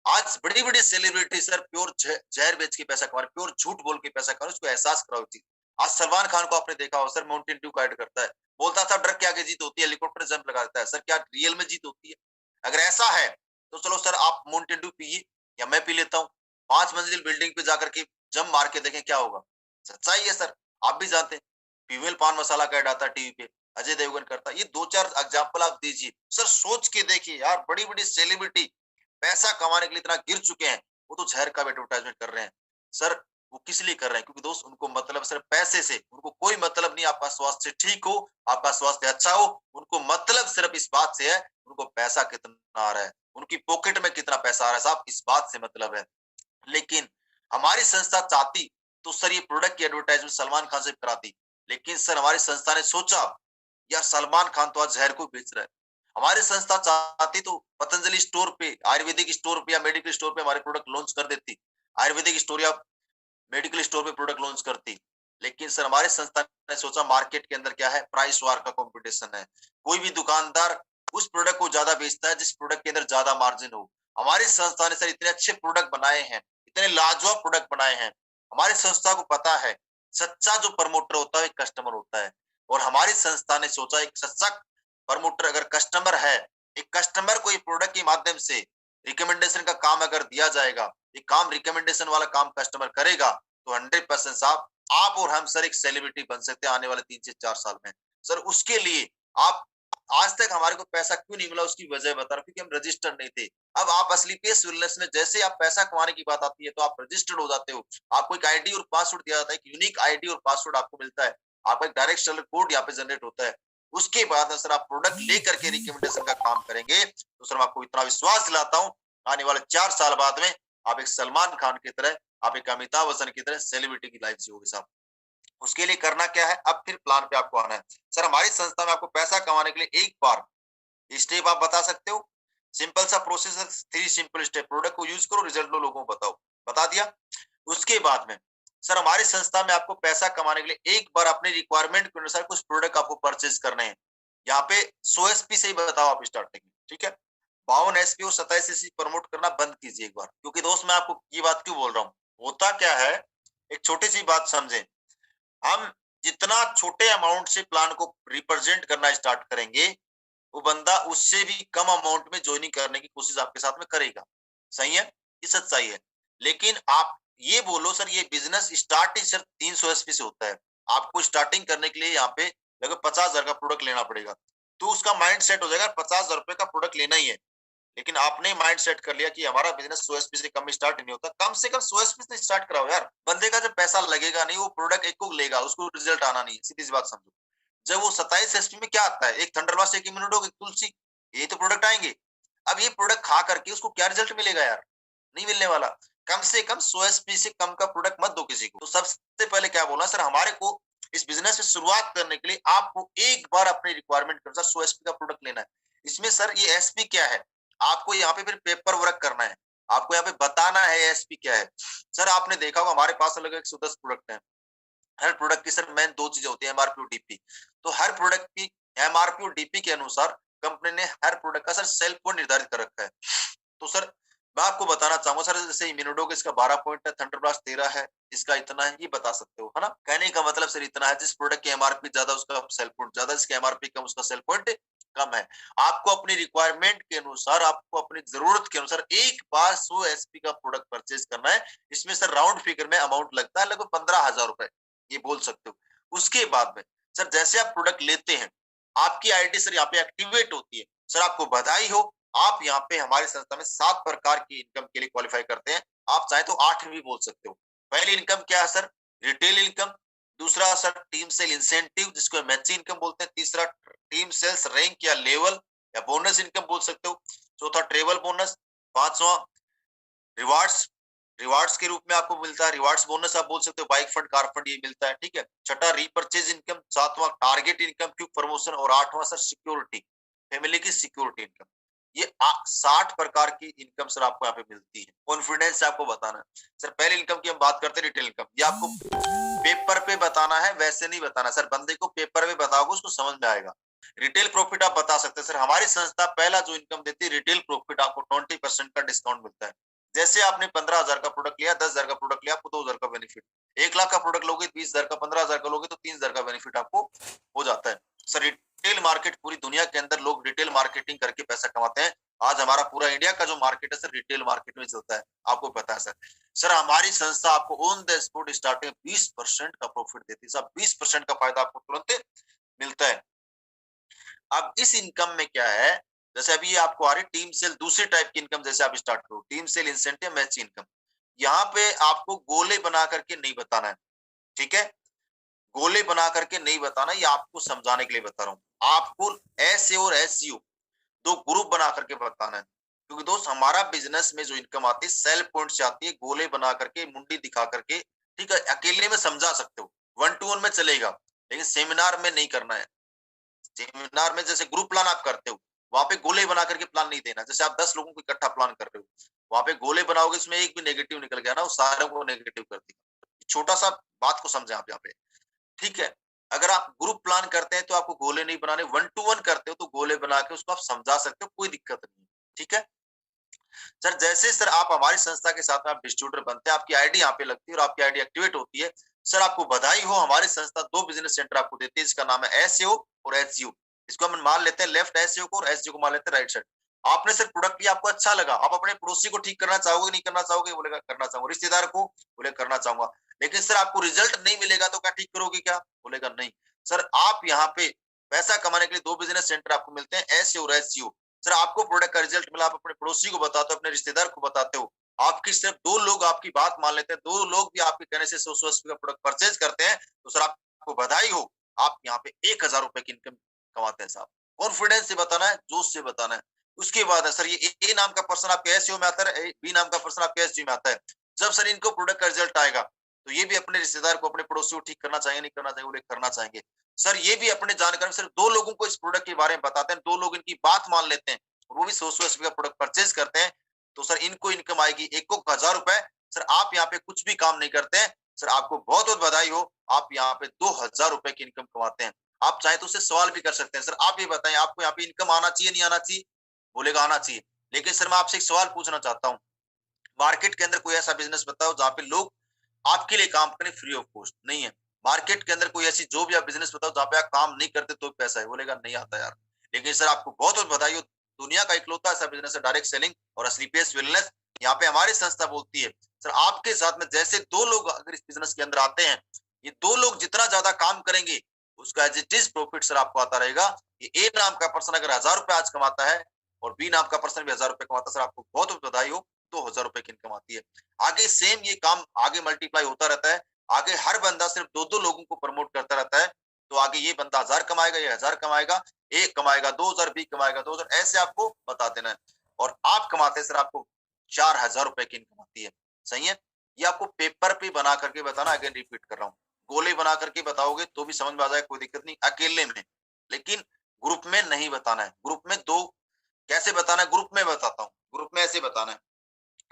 आज बड़ी-बड़ी सेलिब्रिटी सर प्योर जहर बेच के पैसा कमा रहे, प्योर झूठ बोल के पैसा कमा रहे, उसको एहसास कराओ चीज। आज सलमान खान को आपने देखा हो सर, माउंटेन ड्यू का ऐड करता है, बोलता था डर के आगे जीत होती है, हेलीकॉप्टर जंप लगा देता है। सर क्या रियल में जीत होती है? अगर ऐसा है तो चलो सर आप माउंटेन ड्यू पिए या मैं पी लेता हूँ, 5 मंजिल बिल्डिंग पे जाकर के जंप मार के देखें क्या होगा। सच्चाई है सर, आप भी जानते हैं। फीमेल पान मसाला का ऐड आता है टीवी पे, अजय देवगन करता है। ये 2-4 एग्जाम्पल आप दीजिए सर, सोच के देखिए यार, बड़ी-बड़ी सेलिब्रिटी पैसा कमाने के लिए इतना गिर चुके हैं, वो तो जहर का एडवर्टाइजमेंट कर रहे हैं। सर वो किस लिए कर रहे हैं? क्योंकि दोस्त उनको मतलब सिर्फ पैसे से, उनको कोई मतलब नहीं आपका स्वास्थ्य ठीक हो, आपका स्वास्थ्य अच्छा हो, उनको मतलब सिर्फ इस बात से है, उनको पैसा कितना आ रहा है, उनकी पॉकेट में कितना पैसा आ रहा है, साहब इस बात से मतलब है। लेकिन हमारी संस्था चाहती तो सर ये प्रोडक्ट की एडवर्टाइजमेंट सलमान खान से कराती, लेकिन सर हमारी संस्था ने सोचा यार सलमान खान तो आज जहर को बेच रहा है। हमारी संस्था चाहती तो पतंजलि स्टोर पे, आयुर्वेदिक स्टोर पे या मेडिकल स्टोर पे हमारे प्रोडक्ट लॉन्च कर देती, आयुर्वेदिक स्टोर या मेडिकल स्टोर पे प्रोडक्ट लॉन्च करती। लेकिन सर हमारी संस्था ने सोचा मार्केट के अंदर क्या है, प्राइस वार का कंपटीशन है, कोई भी दुकानदार उस प्रोडक्ट को ज्यादा बेचता है जिस प्रोडक्ट के अंदर ज्यादा मार्जिन हो। हमारी संस्था ने सर इतने अच्छे प्रोडक्ट बनाए हैं, इतने लाजवाब प्रोडक्ट बनाए हैं। हमारी संस्था को पता है सच्चा जो प्रमोटर होता है कस्टमर होता है, और हमारी संस्था ने सोचा एक सच्चा प्रमोटर अगर कस्टमर है, एक कस्टमर को प्रोडक्ट के माध्यम से रिकमेंडेशन का काम अगर दिया जाएगा, ये काम रिकमेंडेशन वाला काम कस्टमर करेगा, तो 100% साहब आप और हम सर एक सेलिब्रिटी बन सकते हैं आने वाले 3 से 4 साल में। सर उसके लिए आप, आज तक हमारे को पैसा क्यों नहीं मिला उसकी वजह बता रहा हूँ, क्योंकि हम रजिस्टर्ड नहीं थे। अब आप असली पेस वेलनेस में जैसे आप पैसा कमाने की बात आती है तो आप रजिस्टर्ड हो जाते हो, आपको एक आईडी और पासवर्ड दिया जाता है, एक यूनिक आईडी और पासवर्ड आपको मिलता है, आपका एक डायरेक्ट सेलर कोड यहाँ पे जनरेट होता है। उसके बाद सर आप प्रोडक्ट लेकर के रिकमेंडेशन का काम करेंगे, तो सर मैं आपको इतना विश्वास दिलाता हूँ आने वाले 4 साल बाद में आप एक सलमान खान की तरह, आप एक अमिताभ बच्चन की तरह सेलिब्रिटी की लाइफ जियोगे साहब। उसके लिए करना क्या है, अब फिर प्लान पे आपको आना है। सर हमारी संस्था में आपको पैसा कमाने के लिए एक बार स्टेप आप बता सकते हो, सिंपल सा प्रोसेस है, 3 सिंपल स्टेप, प्रोडक्ट को यूज करो, रिजल्ट लो, लोगों को बताओ, बता दिया। उसके बाद में सर हमारी संस्था में आपको पैसा कमाने के लिए एक बार अपने रिक्वायरमेंट के अनुसार कुछ प्रोडक्ट आपको परचेज करने हैं। यहाँ पे 100 एसपी से ही बताओ आप स्टार्टिंग में, ठीक है? 52 एसपी और 27 एसपी प्रमोट करना बंद कीजिए एक बार, क्योंकि दोस्त मैं आपको ये बात क्यों बोल रहा हूँ, होता क्या है, एक छोटी सी बात समझे, हम जितना छोटे अमाउंट से प्लान को रिप्रेजेंट करना स्टार्ट करेंगे, वो बंदा उससे भी कम अमाउंट में ज्वाइनिंग करने की कोशिश आपके साथ में करेगा। सही है, ये सच्चाई है। लेकिन आप ये बोलो सर ये बिजनेस स्टार्ट ही सिर्फ 300 एसपी से होता है, आपको स्टार्टिंग करने के लिए यहाँ पे लगभग 50,000 का प्रोडक्ट लेना पड़ेगा, तो उसका माइंड सेट हो जाएगा 50,000 रुपए का प्रोडक्ट लेना ही है। लेकिन आपने माइंड सेट कर लिया कि हमारा बिजनेस 100 एसपी से कम स्टार्ट नहीं होता, कम से कम 100 एसपी से स्टार्ट कराओ यार। बंदे का जब पैसा लगेगा नहीं, वो प्रोडक्ट एक को लेगा, उसको रिजल्ट आना नहीं, सीधी सी बात समझो। जब वो 27 एसपी में क्या आता है, एक थंडरबास्ट, एक इम्यूनोडॉग, एक तुलसी, ये तो प्रोडक्ट आएंगे। अब ये प्रोडक्ट खा करके उसको क्या रिजल्ट मिलेगा यार, नहीं मिलने वाला। कम से कम 100 एसपी से कम का प्रोडक्ट मत दो किसी को। तो सबसे पहले क्या बोला सर, हमारे को इस बिजनेस में शुरुआत करने के लिए आपको एक बार अपने रिक्वायरमेंट के अनुसार 100 एसपी का प्रोडक्ट लेना है। इसमें सर ये एसपी क्या है, आपको यहाँ पे फिर पेपर वर्क करना है, आपको यहाँ पे बताना है एसपी क्या है। सर आपने देखा होगा हमारे पास लगभग 110 प्रोडक्ट है, हर प्रोडक्ट की सर मेन 2 चीजें होती है, एमआरपी और डीपी। तो हर प्रोडक्ट की एमआरपी और डीपी के अनुसार कंपनी ने हर प्रोडक्ट का सर सेल पॉइंट निर्धारित कर रखा है। तो सर मैं आपको बताना चाहूंगा सर, जैसे इम्यूनोडॉग इसका 12 पॉइंट है, थंडरब्लास्ट 13 है, इसका इतना है, ये बता सकते हो, है ना? कहने का मतलब सर इतना है, जिस प्रोडक्ट की एमआरपी ज्यादा उसका सेल पॉइंट ज्यादा, जिसकी एमआरपी कम उसका सेल पॉइंट कम है। आपको अपनी रिक्वायरमेंट के अनुसार, आपको अपनी जरूरत के अनुसार एक बार 100 एसपी का प्रोडक्ट परचेज करना है। इसमें सर राउंड फिगर में अमाउंट लगता है लगभग 15,000 रुपए, ये बोल सकते हो। उसके बाद में सर जैसे आप प्रोडक्ट लेते हैं, आपकी आईडी सर यहाँ पे एक्टिवेट होती है। सर आपको बधाई हो, आप यहाँ पे हमारी संस्था में 7 प्रकार की इनकम के लिए क्वालिफाई करते हैं, आप चाहे तो 8 भी बोल सकते हो। पहली इनकम क्या है सर, रिटेल इनकम। दूसरा सर टीम सेल इंसेंटिव, जिसको मैची इनकम बोलते हैं। तीसरा टीम सेल्स रैंक या लेवल या बोनस इनकम बोल सकते हो। चौथा ट्रेवल बोनस। पांचवा रिवार्ड्स। रिवार्ड्स के रूप में आपको मिलता है, रिवार्ड्स बोनस आप बोल सकते हो, बाइक फंड, कार फंड ये मिलता है, ठीक है। छठा रीपरचेज इनकम, सातवां टारगेट इनकम, क्विक प्रमोशन और आठवां सर सिक्योरिटी, फैमिली की सिक्योरिटी इनकम। ये 60 प्रकार की इनकम सर आपको यहाँ पे मिलती है। कॉन्फिडेंस से आपको बताना है सर। पहले इनकम की हम बात करते हैं, रिटेल इनकम। ये आपको पेपर पे बताना है, वैसे नहीं बताना सर। बंदे को पेपर में बताओगे उसको समझ में आएगा। रिटेल प्रॉफिट आप बता सकते हैं सर। हमारी संस्था पहला जो इनकम देती है रिटेल प्रॉफिट, आपको 20% का डिस्काउंट मिलता है। जैसे आपने 15,000 का प्रोडक्ट लिया, 10,000 का प्रोडक्ट लिया, आपको 2,000 का बेनिफिट। 1 लाख का प्रोडक्ट लोगे, 20,000 का, 15,000 का लोगे तो 3,000 का बेनिफिट आपको हो जाता है सर। रिटेल मार्केट, पूरी दुनिया के अंदर लोग रिटेल मार्केटिंग करके पैसा कमाते हैं। आज हमारा पूरा इंडिया का जो मार्केट है सर, रिटेल मार्केट में चलता है, आपको पता है सर। सर हमारी संस्था आपको ऑन द स्पॉट स्टार्टिंग 20% का प्रॉफिट देती है सर। 20% का फायदा आपको तुरंत मिलता है। अब इस इनकम में क्या है, जैसे अभी ये आपको आ रही टीम सेल, दूसरी टाइप की इनकम जैसे आप स्टार्ट करो, team sale, incentive, match income. यहाँ पे आपको गोले बना करके नहीं बताना है, ठीक है। गोले बना करके नहीं बताना, ये आपको समझाने के लिए बता रहा हूँ। आपको एस और एस दो ग्रुप बना करके बताना है। क्योंकि दोस्त हमारा बिजनेस में जो इनकम आती है सेल पॉइंट से आती है, गोले बना करके, मुंडी दिखा करके, ठीक है। अकेले में समझा सकते हो, 1-to-1 में चलेगा, लेकिन सेमिनार में नहीं करना है। सेमिनार में जैसे ग्रुप प्लान आप करते हो, वहां पे गोले बना करके प्लान नहीं देना। जैसे आप 10 लोगों को इकट्ठा प्लान कर रहे हो, वहां पे गोले बनाओगे, इसमें एक भी नेगेटिव निकल गया ना, वो सारे को नेगेटिव कर देगा। छोटा सा बात को समझे आप यहाँ पे, ठीक है। अगर आप ग्रुप प्लान करते हैं तो आपको गोले नहीं बनाने, 1-to-1 करते हो तो गोले बना के उसको आप समझा सकते हो, कोई दिक्कत नहीं, ठीक है सर। जैसे सर आप हमारी संस्था के साथ में आप डिस्ट्रीब्यूटर बनते हैं, आपकी आईडी यहाँ पे लगती है और आपकी आईडी एक्टिवेट होती है सर, आपको बधाई हो। हमारी संस्था 2 बिजनेस सेंटर आपको देती है, इसका नाम है एसईओ और एचजीओ। इसको हम मान लेते हैं लेफ्ट एसईओ को और एचजीओ को मान लेते हैं राइट साइड। आपने सर प्रोडक्ट लिया, आपको अच्छा लगा, आप अपने पड़ोसी को ठीक करना चाहोगे, नहीं करना चाहोगे? बोलेगा करना चाहूंगा। रिश्तेदार को बोले करना चाहूंगा। लेकिन सर आपको रिजल्ट नहीं मिलेगा तो क्या ठीक करोगे क्या? बोलेगा नहीं। सर आप यहाँ पे पैसा कमाने के लिए 2 बिजनेस सेंटर आपको मिलते हैं, एसईओ और एचजीओ। सर आपको प्रोडक्ट का रिजल्ट मिला, आप अपने पड़ोसी को बताते हो, अपने रिश्तेदार को बताते हो, आपकी सिर्फ 2 लोग आपकी बात मान लेते हैं, 2 लोग भी आपके कहने से 100 का प्रोडक्ट परचेज करते हैं, तो सर आपको बधाई हो, आप यहाँ पे 1,000 रुपए की इनकम कमाते हैं साहब। कॉन्फिडेंस से बताना है, जोश से बताना है। उसके बाद है सर, ये ए नाम का पर्सन आपके एसईओ में आता है, बी नाम का पर्सन आपके एसजीओ में आता है। जब सर इनको प्रोडक्ट का रिजल्ट आएगा तो ये भी अपने रिश्तेदार को, अपने पड़ोसी को ठीक करना चाहेंगे, नहीं करना चाहेंगे? बोले करना चाहेंगे। सर ये भी अपने जानकारी में सिर्फ 2 लोगों को इस प्रोडक्ट के बारे में बताते हैं, 2 लोग इनकी बात मान लेते हैं और वो भी 100 का प्रोडक्ट परचेज करते हैं, तो सर इनको इनकम आएगी 1,000 रुपए। सर आप यहाँ पे कुछ भी काम नहीं करते हैं, सर आपको बहुत बहुत बधाई हो, आप यहाँ पे 2,000 रुपए की इनकम कमाते हैं। आप चाहे तो उससे सवाल भी कर सकते हैं, सर आप ये बताएं आपको यहाँ पे इनकम आना चाहिए, नहीं आना चाहिए? बोलेगा आना चाहिए। लेकिन सर मैं आपसे एक सवाल पूछना चाहता हूँ, मार्केट के अंदर कोई ऐसा बिजनेस बताओ जहाँ पे लोग आपके लिए काम करें फ्री ऑफ कॉस्ट? नहीं है। मार्केट के अंदर कोई ऐसी जो भी आप बिजनेस बताओ जहाँ पे आप काम नहीं करते तो पैसा है? बोलेगा नहीं आता यार। लेकिन सर आपको बहुत बहुत बधाई हो, दुनिया का इकलौता ऐसा बिजनेस है डायरेक्ट सेलिंग और स्लीपियस वेलनेस। यहाँ पे हमारी संस्था बोलती है सर आपके साथ में जैसे 2 लोग अगर इस बिजनेस के अंदर आते हैं, ये 2 लोग जितना ज्यादा काम करेंगे उसका as it is profit sir आपको आता रहेगा। ये ए नाम का पर्सन अगर 1,000 रुपए आज कमाता है और बी नाम का पर्सन भी 1,000 रुपए कमाता है, सर आपको बहुत बहुत बधाई हो, 2,000 रुपए की इनकम आती है। आगे सेम ये काम आगे मल्टीप्लाई होता रहता है। आगे हर बंदा सिर्फ 2-2 लोगों को प्रमोट करता रहता है, तो आगे ये बंदा 1,000 कमाएगा, ये 1,000 कमाएगा, ए कमाएगा 2,000, बी कमाएगा 2,000, ऐसे आपको बता देना है। और आप कमाते हैं सर आपको 4,000 रुपए की इनकम आती है। सही है। ये आपको पेपर पे बना करके बताना, अगेन रिपीट कर रहा हूँ। गोले बना करके बताओगे तो भी समझ में आ जाएगा, कोई दिक्कत नहीं, अकेले में। लेकिन ग्रुप में नहीं बताना है। ग्रुप में 2 कैसे बताना है, ग्रुप में बताता हूँ। ग्रुप में ऐसे बताना है,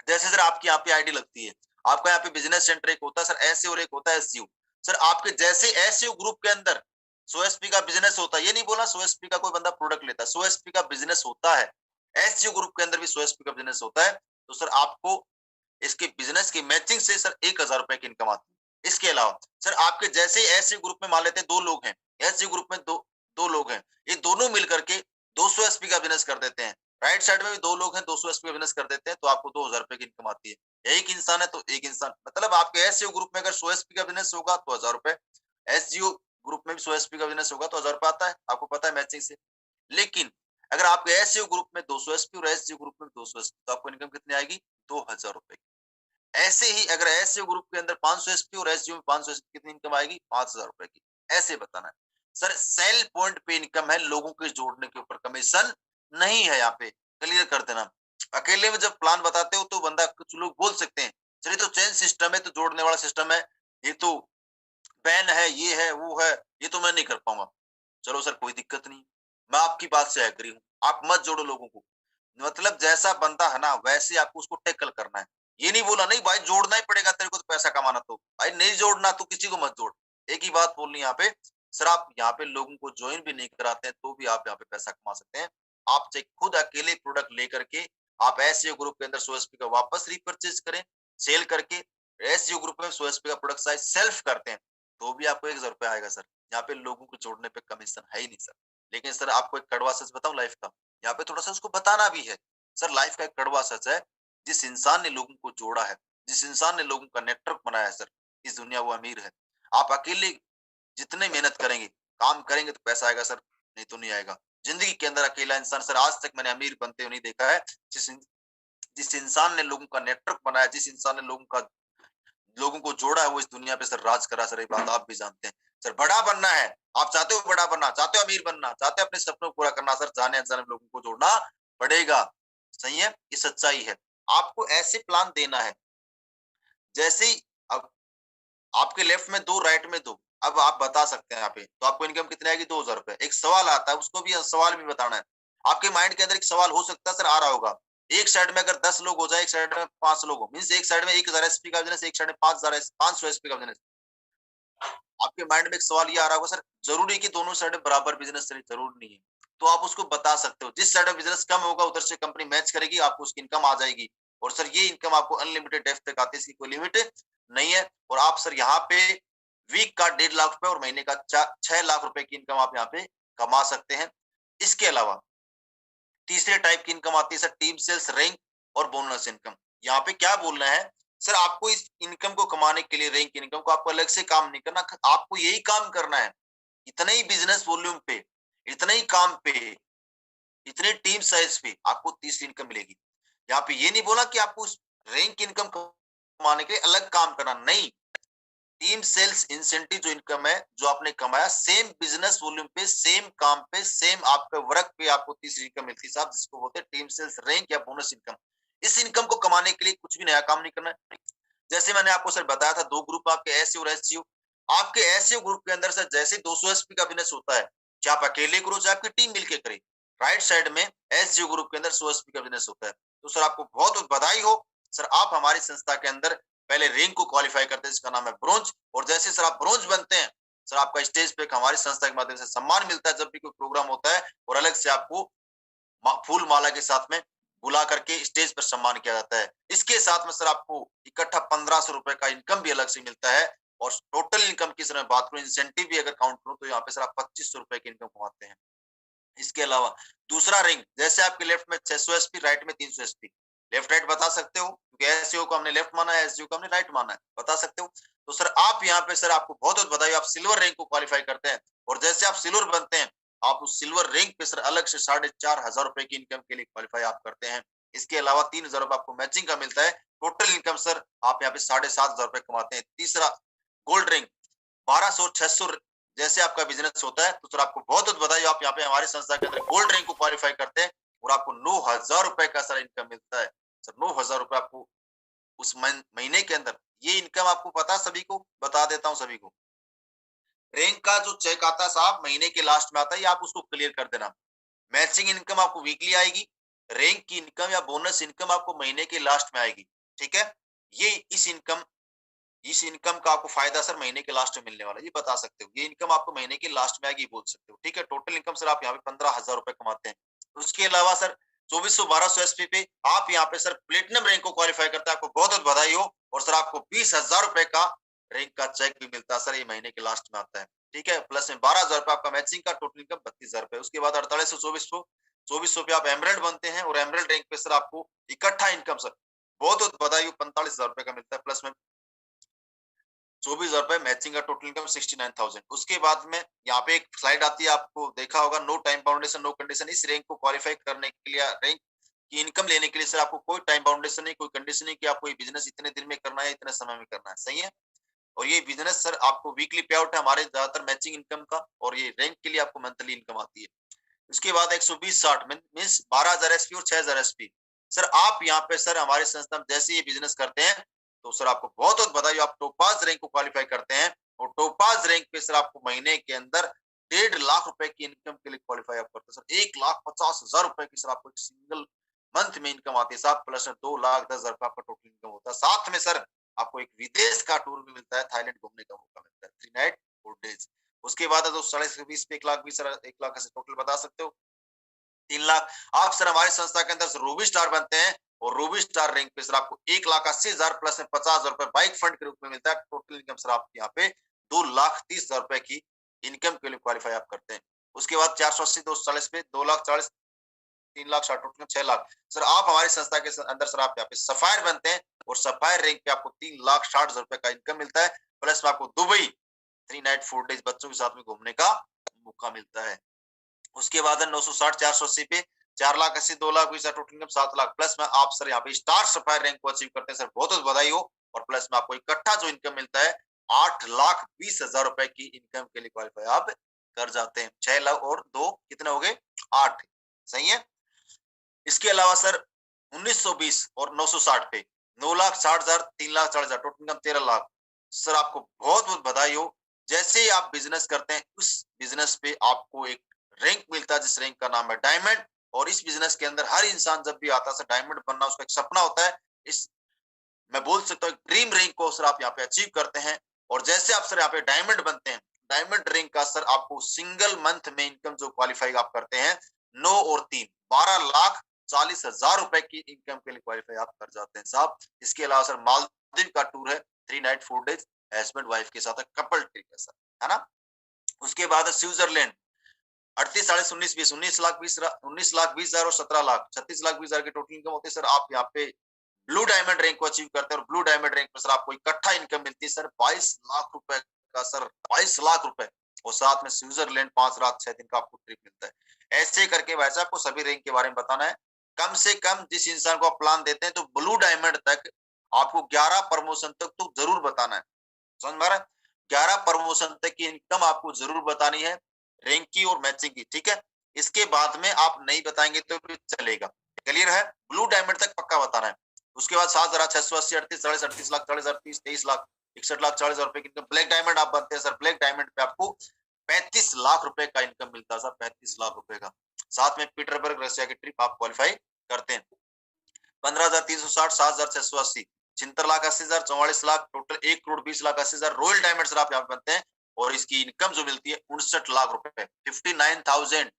जैसे सर आपकी यहाँ पे आईडी लगती है, आपका यहाँ पे बिजनेस सेंटर एक होता है सर एसईओ और एक होता है एसजीओ। सर आपके जैसे एसईओ ग्रुप के अंदर 100 एसपी का बिजनेस होता है, ये नहीं बोला 100 एसपी का कोई बंदा प्रोडक्ट लेता है, 100 एसपी का बिजनेस होता है। एसजीओ ग्रुप के अंदर भी 100 एसपी का बिजनेस होता है, तो सर आपको इसके बिजनेस की मैचिंग से सर 1,000 रुपए की इनकम आती है। इसके अलावा सर आपके जैसे एसजीओ ग्रुप में मान लेते हैं 2 लोग हैं, एसजीओ ग्रुप में दो लोग हैं, ये दोनों मिलकर के 200 एसपी का बिजनेस कर देते हैं। राइट साइड में भी 2 लोग हैं, 200 एसपी का बिजनेस कर देते हैं, तो आपको 2,000 रुपए की इनकम आती है। एक इंसान है तो एक इंसान, मतलब आपके एसजीओ ग्रुप में अगर 100 एसपी का बिजनेस होगा तो 1,000 रुपए, एसजीओ ग्रुप में भी 100 एसपी का बिजनेस होगा तो 1,000 रुपए आता है, आपको पता है मैचिंग से। लेकिन अगर आपके एसजीओ ग्रुप में 200 एसपी और एसजीओ ग्रुप में 200 एसपी, तो आपको इनकम कितनी आएगी? 2,000 रुपए। ऐसे ही अगर एसजीओ ग्रुप के अंदर 500 एसपी और एसजीओ में 500 एसपी, कितनी इनकम आएगी? 5,000 रुपए की। ऐसे बताना है सर। सेल पॉइंट पे इनकम है, लोगों के जोड़ने के ऊपर कमीशन नहीं है। यहाँ पे क्लियर कर देना। अकेले में जब प्लान बताते हो तो बंदा, कुछ लोग बोल सकते हैं सर ये तो चेन सिस्टम है, तो जोड़ने वाला सिस्टम है, ये तो पेन है, ये है, वो है, ये तो मैं नहीं कर पाऊंगा। चलो सर कोई दिक्कत नहीं, मैं आपकी बात से एग्री हूँ, आप मत जोड़ो लोगों को। मतलब जैसा बंदा है ना वैसे आपको उसको टैकल करना है। ये नहीं बोला नहीं भाई जोड़ना ही पड़ेगा तेरे को तो पैसा कमाना, तो भाई नहीं जोड़ना तो किसी को मत जोड़। एक ही बात बोलनी यहाँ पे, सर आप यहाँ पे लोगों को ज्वाइन भी नहीं कराते हैं तो भी आप यहाँ पे पैसा कमा सकते हैं। आप चाहे खुद अकेले प्रोडक्ट लेकर के आप एसईओ ग्रुप के अंदर सोएसपी का वापस रिपर्चेज करें, सेल करके एसईओ ग्रुप में सोएसपी का प्रोडक्ट साइज सेल्फ करते हैं तो भी आपको 1000 रुपया आएगा सर। यहाँ पे लोगों को जोड़ने पे कमीशन है ही नहीं सर। लेकिन सर आपको एक कड़वा सच बताऊं लाइफ का, यहाँ पे थोड़ा सा उसको बताना भी है। सर लाइफ का एक कड़वा सच है, जिस इंसान ने लोगों को जोड़ा है, जिस इंसान ने लोगों का नेटवर्क बनाया है सर, इस दुनिया वो अमीर है। आप अकेले जितने मेहनत करेंगे, काम करेंगे तो पैसा आएगा सर, नहीं तो नहीं आएगा। जिंदगी के अंदर अकेला इंसान सर आज तक मैंने अमीर बनते हुए नहीं देखा है। जिस जिस इंसान ने लोगों का नेटवर्क बनाया, जिस इंसान ने लोगों को जोड़ा है वो इस दुनिया पे सर राज करा। सर ये बात आप भी जानते हैं। सर बड़ा बनना है, आप चाहते हो बड़ा बनना, चाहते हो अमीर बनना, चाहते हो अपने सपनों को पूरा करना, सर जाने अनजाने लोगों को जोड़ना पड़ेगा। सही है, ये सच्चाई है। आपको ऐसे प्लान देना है जैसे ही अब आपके लेफ्ट में 2 राइट में 2, अब आप बता सकते हैं यहाँ पे तो आपको इनकम कितनी आएगी 2000 रुपए। एक सवाल आता है उसको भी सवाल भी बताना है। आपके माइंड के अंदर एक सवाल हो सकता है सर आ रहा होगा, एक साइड में अगर 10 लोग हो जाए, एक साइड में 5 लोग हो, मींस एक साइड में 1000 एसपी का बिजनेस, एक साइड में 500 एसपी का बिजनेस। आपके माइंड में एक सवाल ये आ रहा होगा सर जरूरी कि दोनों साइड बराबर बिजनेस चले, जरूर नहीं है। तो आप उसको बता सकते हो जिस साइड में बिजनेस कम होगा उधर से कंपनी मैच करेगी, आपको उसकी इनकम आ जाएगी। और सर ये इनकम आपको अनलिमिटेड डेप्थ तक आती है, इसकी कोई लिमिट नहीं है। और आप सर यहाँ पे वीक का 1.5 लाख रुपए और महीने का 6 लाख रुपए की इनकम आप यहाँ पे कमा सकते हैं। इसके अलावा तीसरे टाइप की इनकम आती है सर टीम सेल्स, रैंक और बोनस इनकम। यहाँ पे क्या बोलना है सर, आपको इस इनकम को कमाने के लिए, रैंक इनकम को, आपको अलग से काम नहीं करना, आपको यही काम करना है। इतने ही बिजनेस वॉल्यूम पे, इतने ही काम पे, इतने टीम साइज पे आपको तीसरी इनकम मिलेगी। यहाँ पे ये नहीं बोला कि आपको उस रैंक इनकम कमाने के लिए अलग काम करना, नहीं। टीम सेल्स इंसेंटिव जो इनकम है जो आपने कमाया सेम बिजनेस वॉल्यूम पे, सेम काम पे, सेम आपके वर्क पे आपको तीसरी इनकम मिलती है साहब, जिसको बोलते हैं टीम सेल्स, रैंक या बोनस इनकम। इस इनकम को कमाने के लिए कुछ भी नया काम नहीं करना है। जैसे मैंने आपको सर बताया था 2 ग्रुप आपके एसईओ और एससीओ। आपके एसईओ ग्रुप के अंदर सर जैसे 200 एसपी का बिजनेस होता है, चाहे आप अकेले करो चाहे आपकी टीम मिलकर करे, राइट साइड में एसजीओ ग्रुप के अंदर 100 एसपी का बिजनेस होता है। तो सर आपको बहुत बहुत बधाई हो सर, आप हमारी संस्था के अंदर पहले रैंक को क्वालिफाई करते हैं जिसका नाम है ब्रोंज, और जैसे सर आप ब्रोंज बनते हैं सर आपका स्टेज पे हमारी संस्था के माध्यम से सम्मान मिलता है जब भी कोई प्रोग्राम होता है, और अलग से आपको फूल माला के साथ में बुला करके स्टेज पर सम्मान किया जाता है। इसके साथ में सर आपको इकट्ठा 1500 रुपए का इनकम भी अलग से मिलता है। और टोटल इनकम की सर मैं बात करूं, इंसेंटिव भी अगर काउंट करूं तो यहाँ पे सर आप 2500 रुपए की इनकम कमाते हैं। इसके अलावा दूसरा रिंग, जैसे आपके लेफ्ट में 600 एसपी, राइट में 300 एसपी, लेफ्ट राइट बता सकते हो क्योंकि एसईओ को हमने लेफ्ट माना है, एसजीओ को हमने राइट माना है, बता सकते हो। तो सर आप यहाँ पे सर आपको बहुत बहुत बधाई, आप सिल्वर रैंक को क्वालिफाई करते हैं, और जैसे आप सिल्वर बनते हैं आप उस सिल्वर रैंक पे सर अलग से 4500 रुपए की इनकम के लिए क्वालिफाई आप करते हैं। इसके अलावा 3000 रुपए आपको मैचिंग का मिलता है। टोटल इनकम सर आप यहाँ पे 7500 रुपए कमाते हैं। तीसरा गोल्ड रैंक 1200 600, जैसे आपका बिजनेस होता है तो सर आपको बहुत बहुत बधाई, आप यहाँ पे हमारी संस्था के अंदर गोल्ड रैंक को क्वालिफाई करते हैं और आपको 9000 रुपए का सर इनकम मिलता है। सर 9000 रुपए आपको उस महीने के अंदर, ये इनकम आपको पता, सभी को बता देता हूँ सभी को। रैंक का जो चेक आता है साहब महीने के लास्ट में आता है, ये आप उसको क्लियर कर देना। मैचिंग इनकम आपको वीकली आएगी, रैंक की इनकम या बोनस इनकम आपको महीने के लास्ट में आएगी। ठीक है, ये इस इनकम का आपको फायदा सर महीने के लास्ट में मिलने वाला है, ये बता सकते हो। ये इनकम आपको महीने के लास्ट में आएगी बोल सकते हो। ठीक है, टोटल इनकम सर आप यहाँ पे 15,000 रुपए कमाते हैं। उसके अलावा सर 2400-1200 एसपी पे आप यहाँ पे सर प्लेटिनम रैंक को क्वालिफाई करते हैं, आपको बहुत बहुत बधाई हो। और सर आपको 20,000 रुपए का रैंक का चेक भी मिलता है सर, ये महीने के लास्ट में आता है। ठीक है, प्लस में 12,000 रुपए आपका मैचिंग का, टोटल इनकम 32,000 रुपए। उसके बाद 4800-2400 पे आप एमरल्ड बनते हैं, और एमरल्ड रैंक पे सर आपको इकट्ठा इनकम सर बहुत बहुत बधाई हो 45,000 रुपए का मिलता है, प्लस में 24,000 रुपए मैचिंग का, टोटल इनकम 69,000। उसके बाद में यहाँ पे एक स्लाइड आती है, आपको देखा होगा, नो टाइम बाउंडेशन नो कंडीशन। इस रैंक को क्वालिफाई करने के लिए, रैंक की इनकम लेने के लिए सर आपको कोई टाइम बाउंडेशन नहीं, कोई कंडीशन नहीं कि आपको ये बिजनेस इतने दिन में करना है, इतने समय में करना है। सही है, और ये बिजनेस सर आपको वीकली पे आउट है हमारे ज्यादातर मैचिंग इनकम का, और ये रैंक के लिए आपको मंथली इनकम आती है। उसके बाद 120-60 मीन्स 12,000 एसपी और 6,000 एसपी। सर आप यहाँ पे सर हमारे संस्था में जैसे ये बिजनेस करते हैं तो सर आपको बहुत बहुत बधाई, आप टोपाज रैंक को क्वालिफाई करते हैं और टोपाज रैंक पे सर आपको महीने के अंदर 1.5 लाख रुपए की इनकम के लिए क्वालिफाई आप करते हैं सर। 1,50,000 रुपए की सर आपको एक सिंगल मंथ में इनकम आती है साहब, प्लस 2,10,000 रुपए आपका टोटल इनकम होता है। साथ में सर आपको एक विदेश का टूर भी मिलता है, थाईलैंड घूमने का मौका मिलता है 3 नाइट 4 डेज। उसके बाद है तो 20 पे 1,20,000 सर 1 लाख से टोटल बता सकते हो 3 लाख। आप सर हमारी संस्था के अंदर रूबी स्टार बनते हैं और रूबी स्टार रैंक पे सर आपको 1,80,000 प्लस में 50,000 रुपए बाइक फंड के रूप में मिलता है। टोटल इनकम सर आपके यहाँ पे 2,30,000 रुपए की इनकम के लिए क्वालिफाई आप करते हैं। उसके बाद 480 240 पे 2,40,000 3,60,000 टोटल 6 लाख। सर आप हमारी संस्था के अंदर सर आप यहाँ पे सफायर बनते हैं और सफायर रैंक पे आपको 3,60,000 रुपए का इनकम मिलता है, प्लस में आपको दुबई 3 नाइट 4 डेज बच्चों के साथ में घूमने का मौका मिलता है। उसके बाद 960 480 पे 4,80,000 2,20,000 टोटल इनकम 7 लाख, प्लस में आप सर यहाँ पे स्टार सफायर रैंक को अचीव करते हैं सर, बहुत बहुत बधाई हो। और प्लस में आपको इकट्ठा जो इनकम मिलता है 8,20,000 रुपए की इनकम के लिए क्वालिफाई आप कर जाते हैं। 6 लाख और 2 कितने हो गए 8, सही है। इसके अलावा सर 1920 और 960 पे 9,60,000 3,40,000 टोटल इनकम 13 लाख। सर आपको बहुत बहुत बधाई हो। जैसे ही आप बिजनेस करते हैं उस बिजनेस पे आपको एक रैंक मिलता है जिस रैंक का नाम है डायमंड, और इस बिजनेस के अंदर हर इंसान जब भी आता है सर डायमंड बनना उसका एक सपना होता है। इस मैं बोल सकता हूँ ड्रीम रैंक को सर आप यहाँ पे अचीव करते हैं और जैसे आप सर यहाँ पे डायमंड बनते हैं, डायमंड रैंक का सर आपको सिंगल मंथ में इनकम जो क्वालिफाई आप करते हैं 9 और 3 12,40,000 रुपए की इनकम के लिए क्वालिफाई आप कर जाते हैं साहब। इसके अलावा सर मालदीव का टूर है 3 नाइट 4 डेज हस्बैंड वाइफ के साथ कपल ट्रिप है सर, है ना। उसके बाद स्विट्जरलैंड 38 40 19 20 19,20,000 और 17 लाख 36,20,000 के टोटल इनकम होते हैं सर। आप यहाँ पे ब्लू डायमंड रैंक को अचीव करते हैं और ब्लू डायमंड रैंक पर सर आपको इकट्ठा इनकम मिलती है सर 22 लाख रुपए का सर 22 लाख रुपए, और साथ में स्विट्जरलैंड 5 रात 6 दिन का आपको ट्रिप मिलता है। ऐसे करके वैसे आपको सभी रैंक के बारे में बताना है। कम से कम जिस इंसान को आप प्लान देते हैं तो ब्लू डायमंड तक आपको 11 प्रमोशन तक तो जरूर बताना है, समझ में आ रहा है। 11 प्रमोशन तक की इनकम आपको जरूर बतानी है, रैंक की और मैचिंग की, ठीक है। इसके बाद में आप नहीं बताएंगे तो भी चलेगा, क्लियर है। ब्लू डायमंड तक पक्का बताना है। उसके बाद 7,680 38 40 38 लाख 40,000 30 23 लाख 61 लाख 40,000 रुपए की इनकम। ब्लैक डायमंड आप बनते हैं सर, ब्लैक डायमंड पे आपको 35 लाख रुपए का इनकम मिलता है सर, 35 लाख रुपए का। साथ में पीटरबर्ग रशिया की ट्रिप आप क्वालिफाई करते हैं। 15,360 7,680 76,80,000 44 lakh total 1,20,80,000 royal diamond sir आप यहाँ बनते हैं और इसकी इनकम जो मिलती है 59 लाख रुपए 59,000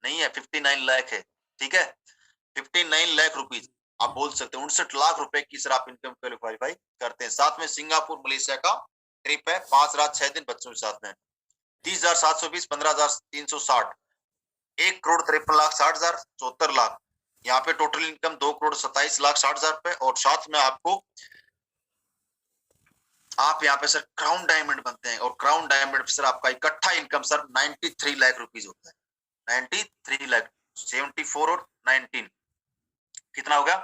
नहीं है 59 लाख है, ठीक है 59 लाख रुपीज आप बोल सकते हैं। 59 लाख रुपए की सर आप इनकम क्वालिफाई करते हैं। साथ में सिंगापुर मलेशिया का ट्रिप है 5 रात 6 दिन बच्चों के साथ में 30,720 15,360 1,53,60,000 74 लाख। यहाँ पे टोटल इनकम 2,27,60,000 रुपए और साथ में आपको आप यहाँ पे सर क्राउन डायमंड बनते हैं और क्राउन डायमंड सर आपका इकट्ठा इनकम सर 93 लाख रुपीज होता है। 93 लाख 74 और 19 कितना हो गया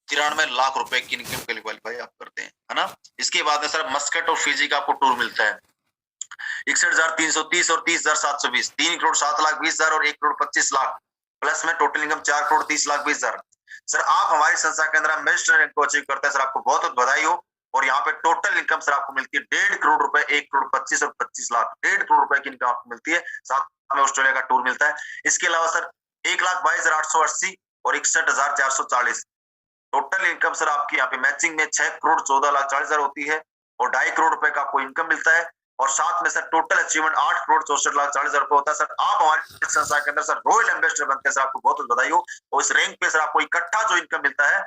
93 लाख रुपए की इनकम के लिए क्वालिफाई आप करते हैं, है ना। इसके बाद में सर मस्कट और फिजी का आपको टूर मिलता है 61,330 और 30,720 3,07,20,000 और 1,25,00,000 प्लस में टोटल इनकम 4,30,20,000। सर आप हमारी संस्था के अंदर मैजिस्ट्रेट रैंक को अचीव करते हैं सर, आपको बहुत बहुत बधाई हो। और यहाँ पे टोटल इनकम सर आपको मिलती है 1.5 करोड़ रुपए 1,25,00,000 और 25 लाख 1.5 करोड़ रुपए की इनकम आपको मिलती है। साथ में ऑस्ट्रेलिया का टूर मिलता है। इसके अलावा सर 1,22,880 और 61,440 टोटल इनकम सर आपकी यहाँ पे मैचिंग में 6,14,40,000 होती है और 2.5 करोड़ रुपए का आपको इनकम मिलता है। और साथ में सर टोटल अचीवमेंट 8,64,40,000 रुपए होता है। सर आप हमारी संस्था के अंदर सर रॉयल एम्बेसडर बनते हैं सर, आपको बहुत बहुत बधाई हो। और इस रैंक पे सर आपको इकट्ठा जो इनकम मिलता है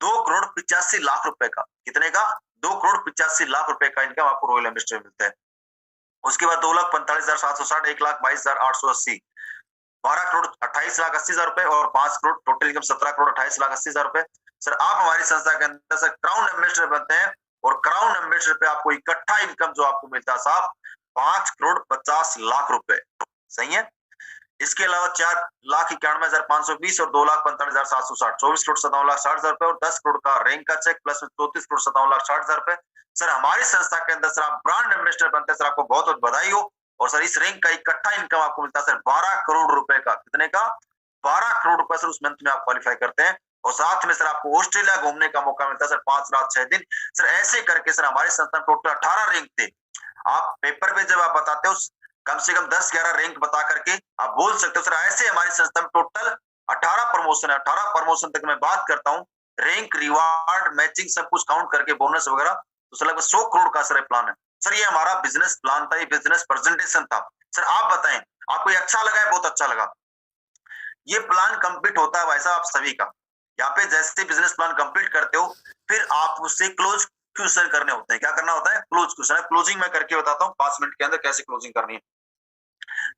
2,85,00,000 रुपए का, कितने का 2,85,00,000 रुपए का इनकम आपको रॉयल एम्बेसडर मिलता है। उसके बाद 2,45,760 1,22,880 12,28,80,000 रुपए और 5 करोड़ टोटल इनकम 17,28,80,000 रुपए। सर आप हमारी संस्था के अंदर सर क्राउन एम्बेसडर बनते हैं और क्राउन एम्बेसडर पे आपको इकट्ठा इनकम जो आपको मिलता है साहब 5,50,00,000 रुपए, सही है। इसके अलावा 4,91,520 और 2,45,760 24,57,60,000 रुपए और 10 करोड़ का रैंक का चेक प्लस में 34,57,60,000 रुपए। सर हमारी संस्था के अंदर सर आप ब्रांड एम्बेसडर बनते हैं सर, आपको बहुत बहुत बधाई हो। और सर इस रैंक का इकट्ठा इनकम आपको मिलता है सर 12 करोड़ रुपए का, कितने का 12 करोड़ रुपए सर उस मंथ में आप क्वालिफाई करते हैं। और साथ में सर आपको ऑस्ट्रेलिया घूमने का मौका मिलता है सर 5 रात 6 दिन। सर ऐसे करके सर हमारे संस्थान टोटल 18 रैंक थे। आप पेपर पे जब आप बताते हो कम से कम 10-11 रैंक बता करके आप बोल सकते हो सर ऐसे हमारी संस्था में टोटल 18 प्रमोशन है। 18 प्रमोशन तक मैं बात करता हूँ, रैंक रिवार्ड मैचिंग सब कुछ काउंट करके बोनस वगैरह, तो सर लगभग 100 करोड़ का सर प्लान है। सर ये हमारा बिजनेस प्लान था, ये बिजनेस प्रेजेंटेशन था। सर आप बताएं आपको ये अच्छा लगा है? बहुत अच्छा लगा। ये प्लान कंप्लीट होता है भाई साहब आप सभी का। यहाँ पे जैसे बिजनेस प्लान कंप्लीट करते हो फिर आप उससे क्लोज क्वेश्चन करने होते हैं। क्या करना होता है? Close question. क्लोजिंग मैं करके बताता हूँ 5 मिनट के अंदर कैसे क्लोजिंग करनी है।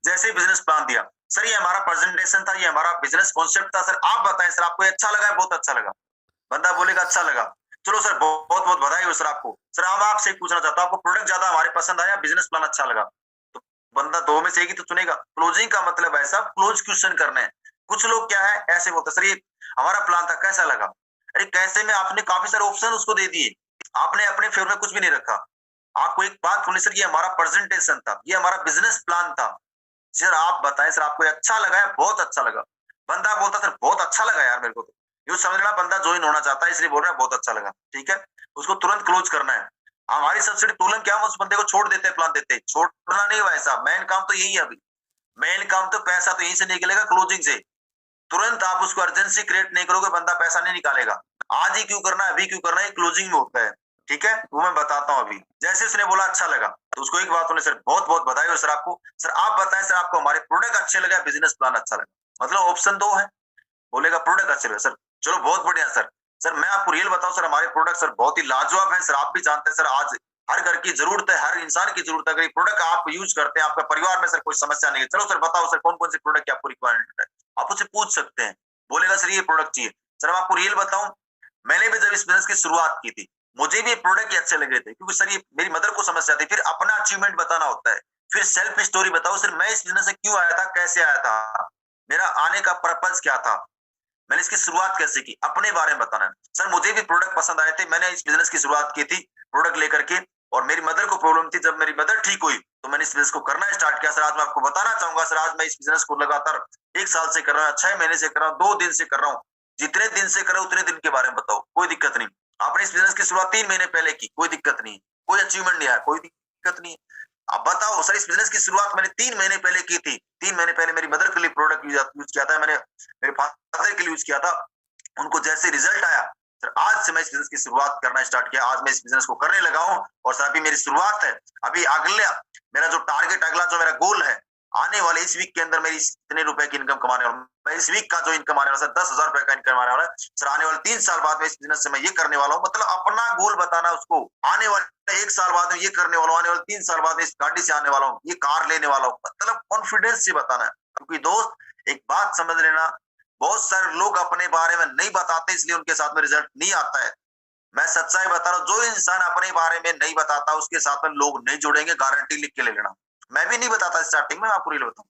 जैसे बिजनेस प्लान दिया सर, ये हमारा प्रेजेंटेशन था, ये हमारा बिजनेस कॉन्सेप्ट था। सर आप बताएं सर आपको ये अच्छा लगा है? बहुत अच्छा लगा। बंदा बोलेगा अच्छा लगा, चलो सर बहुत बहुत बधाई हो सर आपको। सर हम आपसे पूछना चाहता हूँ आपको प्रोडक्ट ज्यादा हमारे पसंद आया, बिजनेस प्लान अच्छा लगा? तो बंदा दो में से एक ही तो चुनेगा। क्लोजिंग का मतलब है साहब क्लोज क्वेश्चन करने हैं। कुछ लोग क्या है ऐसे बोलते सर ये हमारा प्लान था कैसा लगा? अरे कैसे में आपने काफी सारे ऑप्शन उसको दे दिए, आपने अपने फेवर में कुछ भी नहीं रखा। आपको एक बात बोली सर ये हमारा प्रेजेंटेशन था, ये हमारा बिजनेस प्लान था। सर आप बताएं सर आपको अच्छा लगा है? बहुत अच्छा लगा। बंदा बोलता सर बहुत अच्छा लगा यार मेरे को, तो ये समझ रहा बंदा ज्वाइन होना चाहता है इसलिए बोल रहा है बहुत अच्छा लगा। ठीक है, उसको तुरंत क्लोज करना है। हमारी सब्सिडी तुरंत क्या हम उस बंदे को छोड़ देते हैं, प्लान देते हैं, छोड़ना नहीं भाई साहब। मेन काम तो यही है, अभी मेन काम तो पैसा तो यहीं से निकलेगा क्लोजिंग से। तुरंत आप उसको अर्जेंसी क्रिएट नहीं करोगे बंदा पैसा नहीं निकालेगा। आज ही क्यों करना है, अभी क्यों करना है, क्लोजिंग में होता है। ठीक है, वो मैं बताता हूँ अभी। जैसे उसने बोला अच्छा लगा तो उसको एक बात बोले सर बहुत बहुत बधाई हो सर आपको। सर आप बताएं सर आपको हमारे प्रोडक्ट अच्छे लगे, बिजनेस प्लान अच्छा लगा? मतलब ऑप्शन 2 है, बोलेगा प्रोडक्ट अच्छे लगे। सर चलो बहुत बढ़िया सर। सर मैं आपको रियल बताऊं सर हमारे प्रोडक्ट सर बहुत ही लाजवाब है। सर आप भी जानते हैं सर आज हर घर की जरूरत है, हर इंसान की जरूरत है। अगर ये प्रोडक्ट आप यूज करते हैं आपका परिवार में सर कोई समस्या नहीं है। चलो सर बताओ सर कौन कौन से प्रोडक्ट की आपको रिक्वायरमेंट है, आप उससे पूछ सकते हैं। बोलेगा सर ये प्रोडक्ट चाहिए। सर मैं आपको रियल बताऊं, मैंने भी जब इस बिजनेस की शुरुआत की थी मुझे भी प्रोडक्ट ही अच्छे लग रहे थे, क्योंकि सर ये मेरी मदर को समस्या थी। फिर अपना अचीवमेंट बताना होता है, फिर सेल्फ स्टोरी बताओ सर मैं इस बिजनेस से क्यों आया था, कैसे आया था, मेरा आने का पर्पज क्या था, मैंने इसकी शुरुआत कैसे की, अपने बारे में बताना है। सर मुझे भी प्रोडक्ट पसंद आए थे, मैंने इस बिजनेस की शुरुआत की थी प्रोडक्ट लेकर के, और मेरी मदर को प्रॉब्लम थी। जब मेरी मदर ठीक हुई तो मैंने इस बिजनेस को करना स्टार्ट किया। सर आज मैं आपको बताना चाहूंगा सर आज मैं इस बिजनेस को लगातार 1 साल से कर रहा हूँ, 6 महीने से कर रहा हूँ, 2 दिन से कर रहा हूँ। जितने दिन से कर रहा हूँ उतने दिन के बारे में बताओ, कोई दिक्कत नहीं। आपने इस बिजनेस की शुरुआत 3 महीने पहले की, कोई दिक्कत नहीं, कोई अचीवमेंट नहीं आया, कोई दिक्कत नहीं। अब बताओ सर इस बिजनेस की शुरुआत मैंने 3 महीने पहले की थी, 3 महीने पहले मेरी मदर के लिए प्रोडक्ट यूज किया था, मैंने मेरे फादर के लिए यूज किया था, उनको जैसे रिजल्ट आया सर आज से मैं इस बिजनेस की शुरुआत करना स्टार्ट किया। आज मैं इस बिजनेस को करने लगा हूं और सर अभी मेरी शुरुआत है। अभी अगला मेरा जो टारगेट, अगला जो मेरा गोल है, आने वाले इस वीक के अंदर मेरी इतने रुपए की इनकम कमाने वाला, मैं इस वीक का जो इनकम आने वाला सर 10,000 रुपए का इनकम आने वाला है। सर आने वाले 3 साल बाद में इस बिजनेस से मैं ये करने वाला हूँ, मतलब अपना गोल बताना उसको। आने वाले 1 साल बाद में ये करने वाला हूँ, आने वाले 3 साल बाद में इस गाड़ी से आने वाला हूँ, ये कार लेने वाला हूँ, मतलब कॉन्फिडेंस से बताना है। क्योंकि दोस्त एक बात समझ लेना, बहुत सारे लोग अपने बारे में नहीं बताते इसलिए उनके साथ में रिजल्ट नहीं आता है। मैं सच्चाई बता रहा हूँ, जो इंसान अपने बारे में नहीं बताता उसके साथ में लोग नहीं जुड़ेंगे, गारंटी लिख के ले लेना। मैं भी नहीं बताता स्टार्टिंग में, आपको रियल बताऊं।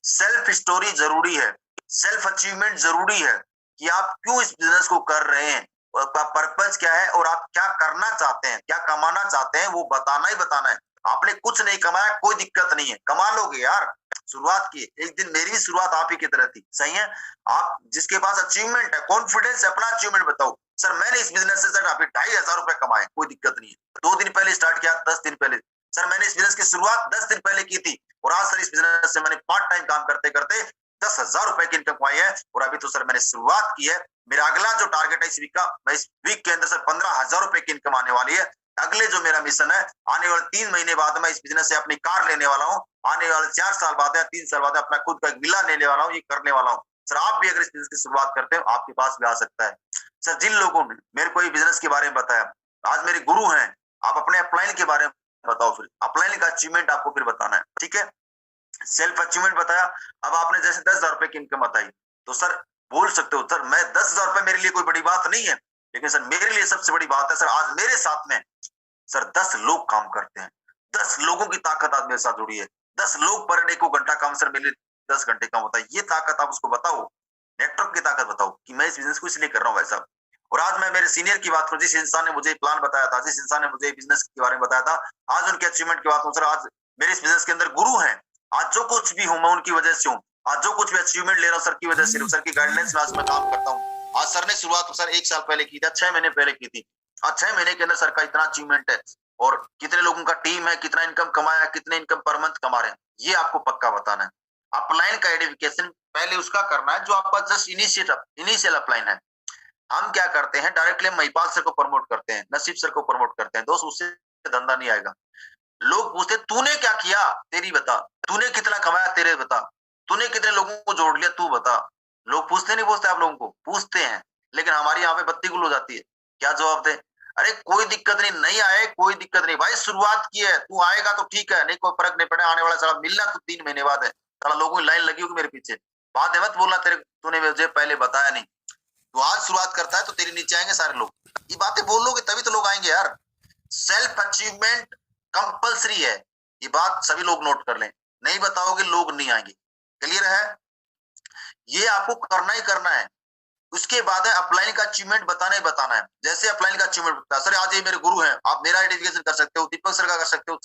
सेल्फ स्टोरी जरूरी है, सेल्फ अचीवमेंट जरूरी है कि आप क्यों इस बिजनेस को कर रहे हैं, आपका पर्पज क्या है और आप क्या करना चाहते हैं, क्या कमाना चाहते हैं, वो बताना ही बताना है। आपने कुछ नहीं कमाया कोई दिक्कत नहीं है, कमा लोगे यार। शुरुआत की एक दिन मेरी शुरुआत आप ही की तरह थी, सही है। आप जिसके पास अचीवमेंट है, कॉन्फिडेंस है, अपना अचीवमेंट बताओ। सर मैंने इस बिजनेस से सर अभी 2,500 रुपए कमाए, कोई दिक्कत नहीं है। 2 दिन पहले स्टार्ट किया, 10 दिन पहले। सर मैंने इस बिजनेस की शुरुआत 10 दिन पहले की थी और आज सर इस बिजनेस से मैंने पार्ट टाइम काम करते करते 10,000 रुपए की इनकम कमाई है। और अभी तो सर मैंने शुरुआत की है। मेरा अगला जो टारगेट है इस वीक का, मैं इस वीक के अंदर सर 15,000 रुपए की इनकम आने वाली है। अगले जो मेरा मिशन है, आने वाले 3 महीने बाद मैं इस बिजनेस से अपनी कार लेने वाला हूँ। आने वाले 4 साल बाद या 3 साल बाद अपना खुद का एक विला लेने वाला हूँ, ये करने वाला हूँ। सर आप भी अगर इस बिजनेस की शुरुआत करते हो आपके पास भी आ सकता है। सर जिन लोगों ने मेरे को ये बिजनेस के बारे में बताया, आज मेरे गुरु हैं, आप अपने अपलाइन के बारे में बताओ। फिर अपलाइन का अचीवमेंट आपको फिर बताना है, ठीक है। सेल्फ अचीवमेंट बताया, अब आपने जैसे 10,000 रुपए की इनकम बताई, तो सर बोल सकते हो सर मैं 10,000 रुपए मेरे लिए कोई बड़ी बात नहीं है, लेकिन सर मेरे लिए सबसे बड़ी बात है सर आज मेरे साथ में सर 10 लोग काम करते हैं। 10 लोगों की ताकत आज मेरे साथ जुड़ी है। 10 लोग पर डे को घंटा काम सर मेरे लिए 10 घंटे काम होता है। ये ताकत आप उसको बताओ, नेटवर्क की ताकत बताओ कि मैं इस बिजनेस को इसलिए कर रहा हूँ भाई साहब। और आज मैं मेरे सीनियर की बात करूं, जिस इंसान ने मुझे प्लान बताया था, जिस इंसान ने मुझे बिजनेस के बारे में बताया था, आज उनके अचीवमेंट की बात करूं सर, आज मेरे इस बिजनेस के अंदर गुरु हैं। आज जो कुछ भी हूं मैं उनकी वजह से हूं, आज जो कुछ भी अचीवमेंट ले रहा हूं सर की वजह से, सर की गाइडलाइंस में आज मैं काम करता हूं। आज सर ने शुरुआत सर 1 साल पहले की थी, 6 महीने पहले की थी। आज 6 महीने के अंदर सर का इतना अचीवमेंट है और कितने लोगों का टीम है, कितना इनकम कमाया, कितने इनकम पर मंथ कमा रहे हैं, ये आपको पक्का बताना है। अपलाइन का आइडेंटिफिकेशन पहले उसका करना है जो आपका जस्ट इनिशियल अपलाइन है। हम क्या करते हैं, डायरेक्टली हम महिपाल सर को प्रमोट करते हैं, नसीब सर को प्रमोट करते हैं। दोस्त उससे धंधा नहीं आएगा। लोग पूछते तूने क्या किया, तेरी बता, तूने कितना कमाया, तेरे बता, तूने कितने लोगों को जोड़ लिया, तू बता। लोग पूछते नहीं पूछते, आप लोगों को पूछते हैं, लेकिन हमारी यहाँ पे बत्ती गुल हो जाती है। क्या जवाब दे? अरे कोई दिक्कत नहीं, नहीं आए कोई दिक्कत नहीं भाई, शुरुआत की है, तू आएगा तो ठीक है, नहीं कोई फर्क नहीं पड़े, आने वाला साला मिलना तो 3 महीने बाद है। साला लोगों की लाइन लगी होगी मेरे पीछे। बात है मत बोलना तेरे, तूने मुझे पहले बताया नहीं। तू आज शुरुआत करता है तो तेरे नीचे आएंगे सारे लोग। ये बातें बोल लोगे तभी तो लोग आएंगे यार। सेल्फ अचीवमेंट कंपलसरी है, ये बात सभी लोग नोट कर लें। नहीं बताओगे लोग नहीं आएंगे। क्लियर है? ये आपको करना ही करना है। उसके बाद है अपलाइन का अचीवमेंट बताना ही बताना है। जैसे अपलाइन का अचीवमेंट बताया, सर आज ये मेरे गुरु हैं, आप मेरा आइडेंटिफिकेशन कर सकते हो, दीपक सर का कर सकते हो,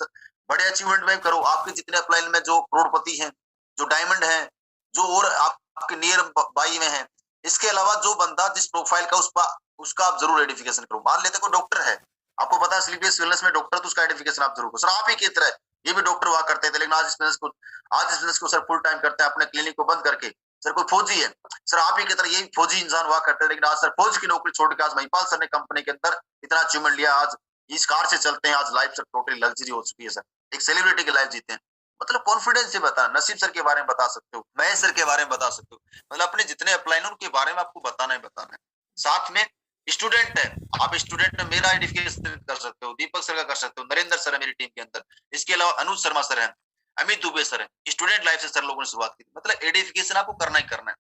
बड़े अचीवमेंट में करो। आपके जितने अपलाइन में जो करोड़पति हैं, जो डायमंड हैं, जो और आपके नियर बाई में हैं, इसके अलावा जो बंदा जिस प्रोफाइल का उसका आप जरूर आइडेंटिफिकेशन करो। मान लेते कोई डॉक्टर है, आपको पता है स्लीपियस वेलनेस में डॉक्टर, तो उसका आइडेंटिफिकेशन आप जरूर करो। सर आप ही की तरह ये भी डॉक्टर हुआ करते थे, लेकिन आज इस बिजनेस को सर फुल टाइम करते हैं, अपने क्लिनिक को बंद करके। सर कोई फौजी है, सर आप ही की तरह यही फौजी इंसान हुआ करते थे, लेकिन आज सर फौज की नौकरी छोड़ के आज महिपाल सर ने कंपनी के अंदर इतना अचीवमेंट लिया। आज इस कार से चलते हैं, आज लाइफ सर टोटली लग्जरी हो चुकी है। सर एक सेलिब्रिटी की लाइफ जीते हैं। मतलब कॉन्फिडेंस से बता, नसीब सर के बारे में बता सकते हो, महेश सर के बारे में बता सकते हो, मतलब अपने जितने अपलाइन उनके बारे में आपको बताना ही बताना है। साथ में स्टूडेंट है, आप स्टूडेंट में मेरा आइडेंटिफिकेशन कर सकते हो, दीपक सर का कर सकते हो, नरेंद्र सर है मेरी टीम के अंदर, इसके अलावा अनुज शर्मा सर है, अमित दुबे सर है। स्टूडेंट लाइफ से सर लोगों ने शुरुआत की, मतलब आइडेंटिफिकेशन आपको करना ही करना है।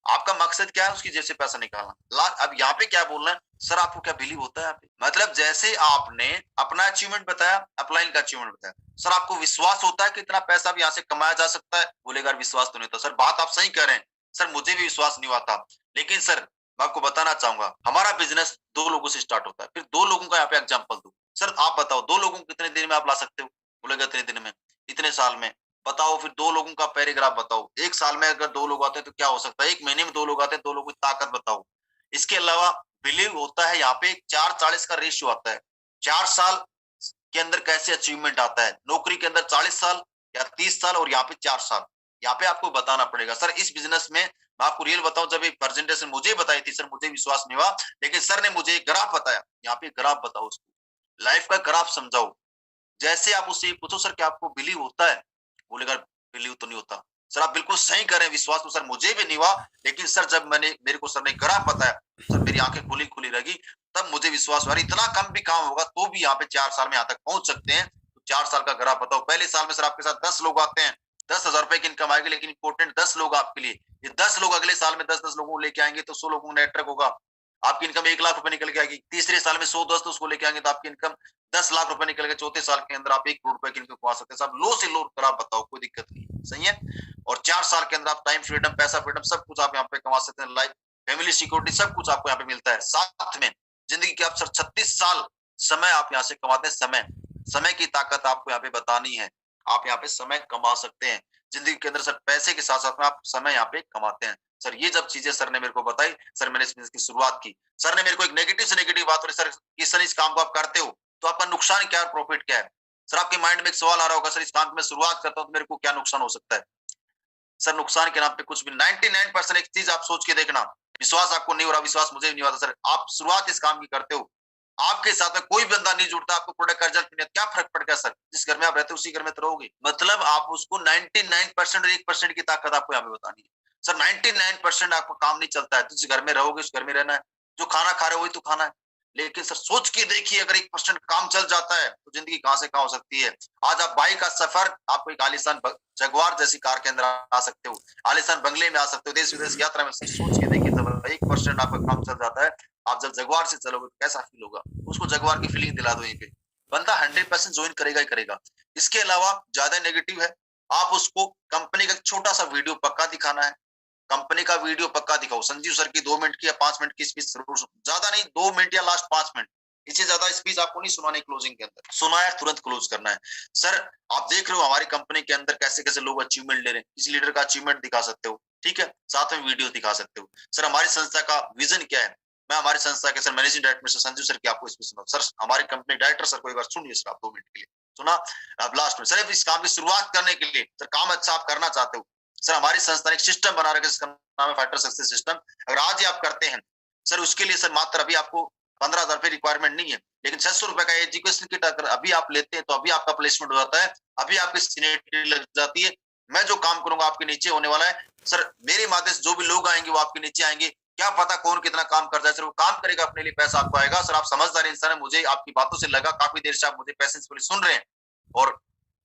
आपका मकसद क्या है? उसकी जेब से पैसा निकालना। अब यहाँ पे क्या बोल रहे हैं सर, आपको क्या बिलीव होता है यहाँ पे? मतलब जैसे आपने अपना अचीवमेंट बताया, अपलाइन का अचीवमेंट बताया, सर आपको विश्वास होता है कि इतना पैसा भी यहाँ से कमाया जा सकता है? बोलेगा विश्वास तो नहीं होता। सर बात आप सही कह रहे हैं सर, मुझे भी विश्वास नहीं हुआ था, लेकिन सर मैं आपको बताना चाहूंगा, हमारा बिजनेस 2 लोगों से स्टार्ट होता है। फिर 2 लोगों का यहाँ पे एग्जाम्पल दो। सर आप बताओ 2 लोगों को कितने दिन में आप ला सकते हो? बोलेगा इतने दिन में, इतने साल में। बताओ फिर 2 लोगों का पैराग्राफ बताओ। 1 साल में अगर 2 लोग आते हैं तो क्या हो सकता है? 1 महीने में 2 लोग आते हैं, 2 लोगों की ताकत बताओ। इसके अलावा बिलीव होता है यहाँ पे 4-40 का रेशियो आता है। 4 साल के अंदर कैसे अचीवमेंट आता है? नौकरी के अंदर 40 साल या 30 साल, और यहाँ पे 4 साल। यहाँ पे आपको बताना पड़ेगा। सर इस बिजनेस में मैं आपको रियल बताऊं, जब एक प्रेजेंटेशन मुझे बताई थी सर, मुझे विश्वास नहीं हुआ, लेकिन सर ने मुझे एक ग्राफ बताया। यहाँ पे ग्राफ बताओ, उसको लाइफ का ग्राफ समझाओ। जैसे आप उससे पूछो सर क्या आपको बिलीव होता है? बोलेगा बिलीव तो नहीं होता। सर आप बिल्कुल सही कर रहे हैं, विश्वास तो सर मुझे भी नहीं हुआ, लेकिन सर जब मेरे को सर ने ग्राफ बताया, सर मेरी आंखें खुली रही, तब मुझे विश्वास हुआ इतना कम भी काम होगा तो भी यहाँ पे 4 साल में यहाँ तक पहुंच सकते हैं। तो 4 साल का ग्राफ बताओ। पहले साल में सर आपके साथ 10 लोग आते हैं, 10,000 रुपए की इनकम आएगी, लेकिन इंपोर्टेंट 10 लोग आपके लिए। ये 10 लोग अगले साल में 10-10 लोगों को लेके आएंगे तो 100 लोगों को नेटवर्क होगा, आपकी इनकम 1 लाख रुपए निकल के आएगी। तीसरे साल में 100 दोस्त उसको लेके आएंगे तो आपकी इनकम 10 लाख रुपए निकल के, चौथे साल के अंदर आप 1 करोड़ रुपए की इनकम कमा सकते हैं। सब लो से लो ग्राफ बताओ, कोई दिक्कत नहीं, सही है। और 4 साल के अंदर आप टाइम फ्रीडम, पैसा फ्रीडम, सब कुछ आप यहाँ पे कमा सकते हैं। लाइफ, फैमिली सिक्योरिटी, सब कुछ आपको यहाँ पे मिलता है। साथ में जिंदगी के आप सर 36 साल समय आप यहाँ से कमाते हैं। समय की ताकत आपको यहाँ पे बतानी है। आप यहाँ पे समय कमा सकते हैं जिंदगी के अंदर। सर पैसे के साथ साथ में आप समय यहाँ पे कमाते हैं। सर ये जब चीजें सर ने मेरे को बताई, सर मैंने इस बिजनेस की शुरुआत की। सर ने मेरे को एक नेगेटिव से नेगेटिव बात बोली, सर इस काम को आप करते हो तो आपका नुकसान क्या है, प्रॉफिट क्या है? सर आपके माइंड में एक सवाल आ रहा होगा, सर इस काम की मैं शुरुआत करता हूँ तो मेरे को क्या नुकसान हो सकता है? सर नुकसान के नाम पे कुछ भी। 99% एक चीज आप सोच के देखना, विश्वास आपको नहीं हो रहा, विश्वास मुझे नहीं होता सर, आप शुरुआत इस काम की करते हो, आपके साथ में कोई बंदा नहीं जुड़ता, आपको प्रोडक्ट का रिजल्ट नहीं, क्या फर्क पड़ गया सर? जिस घर में आप रहते हो उसी घर में तो रहोगे। मतलब आप उसको 99% और 1% की ताकत आपको यहाँ पे बतानी है। सर 99% आपको काम नहीं चलता है, जिस घर में रहोगे उस घर में रहना है, जो खाना खा रहे हो वही तो खाना है। लेकिन सर सोच के देखिए, अगर 1% काम चल जाता है तो जिंदगी कहां से कहां हो सकती है। आज आप बाइक का सफर, आपको एक आलीशान जगुआर जैसी कार के अंदर आ सकते हो, आलीशान बंगले में आ सकते हो, देश विदेश की यात्रा में। सोच के देखिए, जब 1% आपका काम चल जाता है, आप जब जगुआर से चलोगे तो कैसा फील होगा? उसको जगुआर की फीलिंग दिला दो यहीं पे, बंदा 100% ज्वाइन करेगा ही करेगा। इसके अलावा ज्यादा नेगेटिव है, आप उसको कंपनी का छोटा सा वीडियो पक्का दिखाना है। कंपनी का वीडियो पक्का दिखाओ। संजीव सर की 2 मिनट की या 5 मिनट की स्पीच जरूर, ज्यादा नहीं, 2 मिनट या लास्ट 5 मिनट, इससे ज्यादा स्पीच आपको नहीं सुनानी क्लोजिंग के अंदर, सुनाया तुरंत क्लोज करना है। सर आप देख रहे हो हमारी कंपनी के अंदर कैसे कैसे लोग अचीवमेंट ले रहे हैं, किसी लीडर का अचीवमेंट दिखा सकते हो, ठीक है, साथ में वीडियो दिखा सकते हो। सर हमारी संस्था का विजन क्या है, मैं हमारी संस्था के sir managing director mister Sanju sir की आपको इसमें सुनाऊं। सर हमारी कंपनी डायरेक्टर सर को एक बार सुनिए सर, आप 2 मिनट के लिए सुना। अब लास्ट में सर इस काम की शुरुआत करने के लिए सर काम अच्छा आप करना चाहते हो, सर हमारी संस्था ने एक सिस्टम बना रखा है जिसका नाम है फाइटर सक्सेस सिस्टम। अगर आज ही आप करते हैं सर, उसके लिए सर मात्र अभी आपको 15,000 रुपए रिक्वायरमेंट नहीं है, लेकिन 600 रुपए का एजुकेशन किट अगर अभी आप लेते हैं तो अभी आपका प्लेसमेंट हो जाता है, अभी आपकी सीनियरिटी लग जाती है। मैं जो काम करूंगा आपके नीचे होने वाला है सर, मेरे माध्यम से जो भी लोग आएंगे वो आपके नीचे आएंगे। क्या पता कौन कितना काम करता है सर, वो काम करेगा अपने लिए, पैसा आपको आएगा। सर आप समझदार इंसान है, मुझे आपकी बातों से लगा काफी देर से आप मुझे पैसेंसफुली सुन रहे हैं। और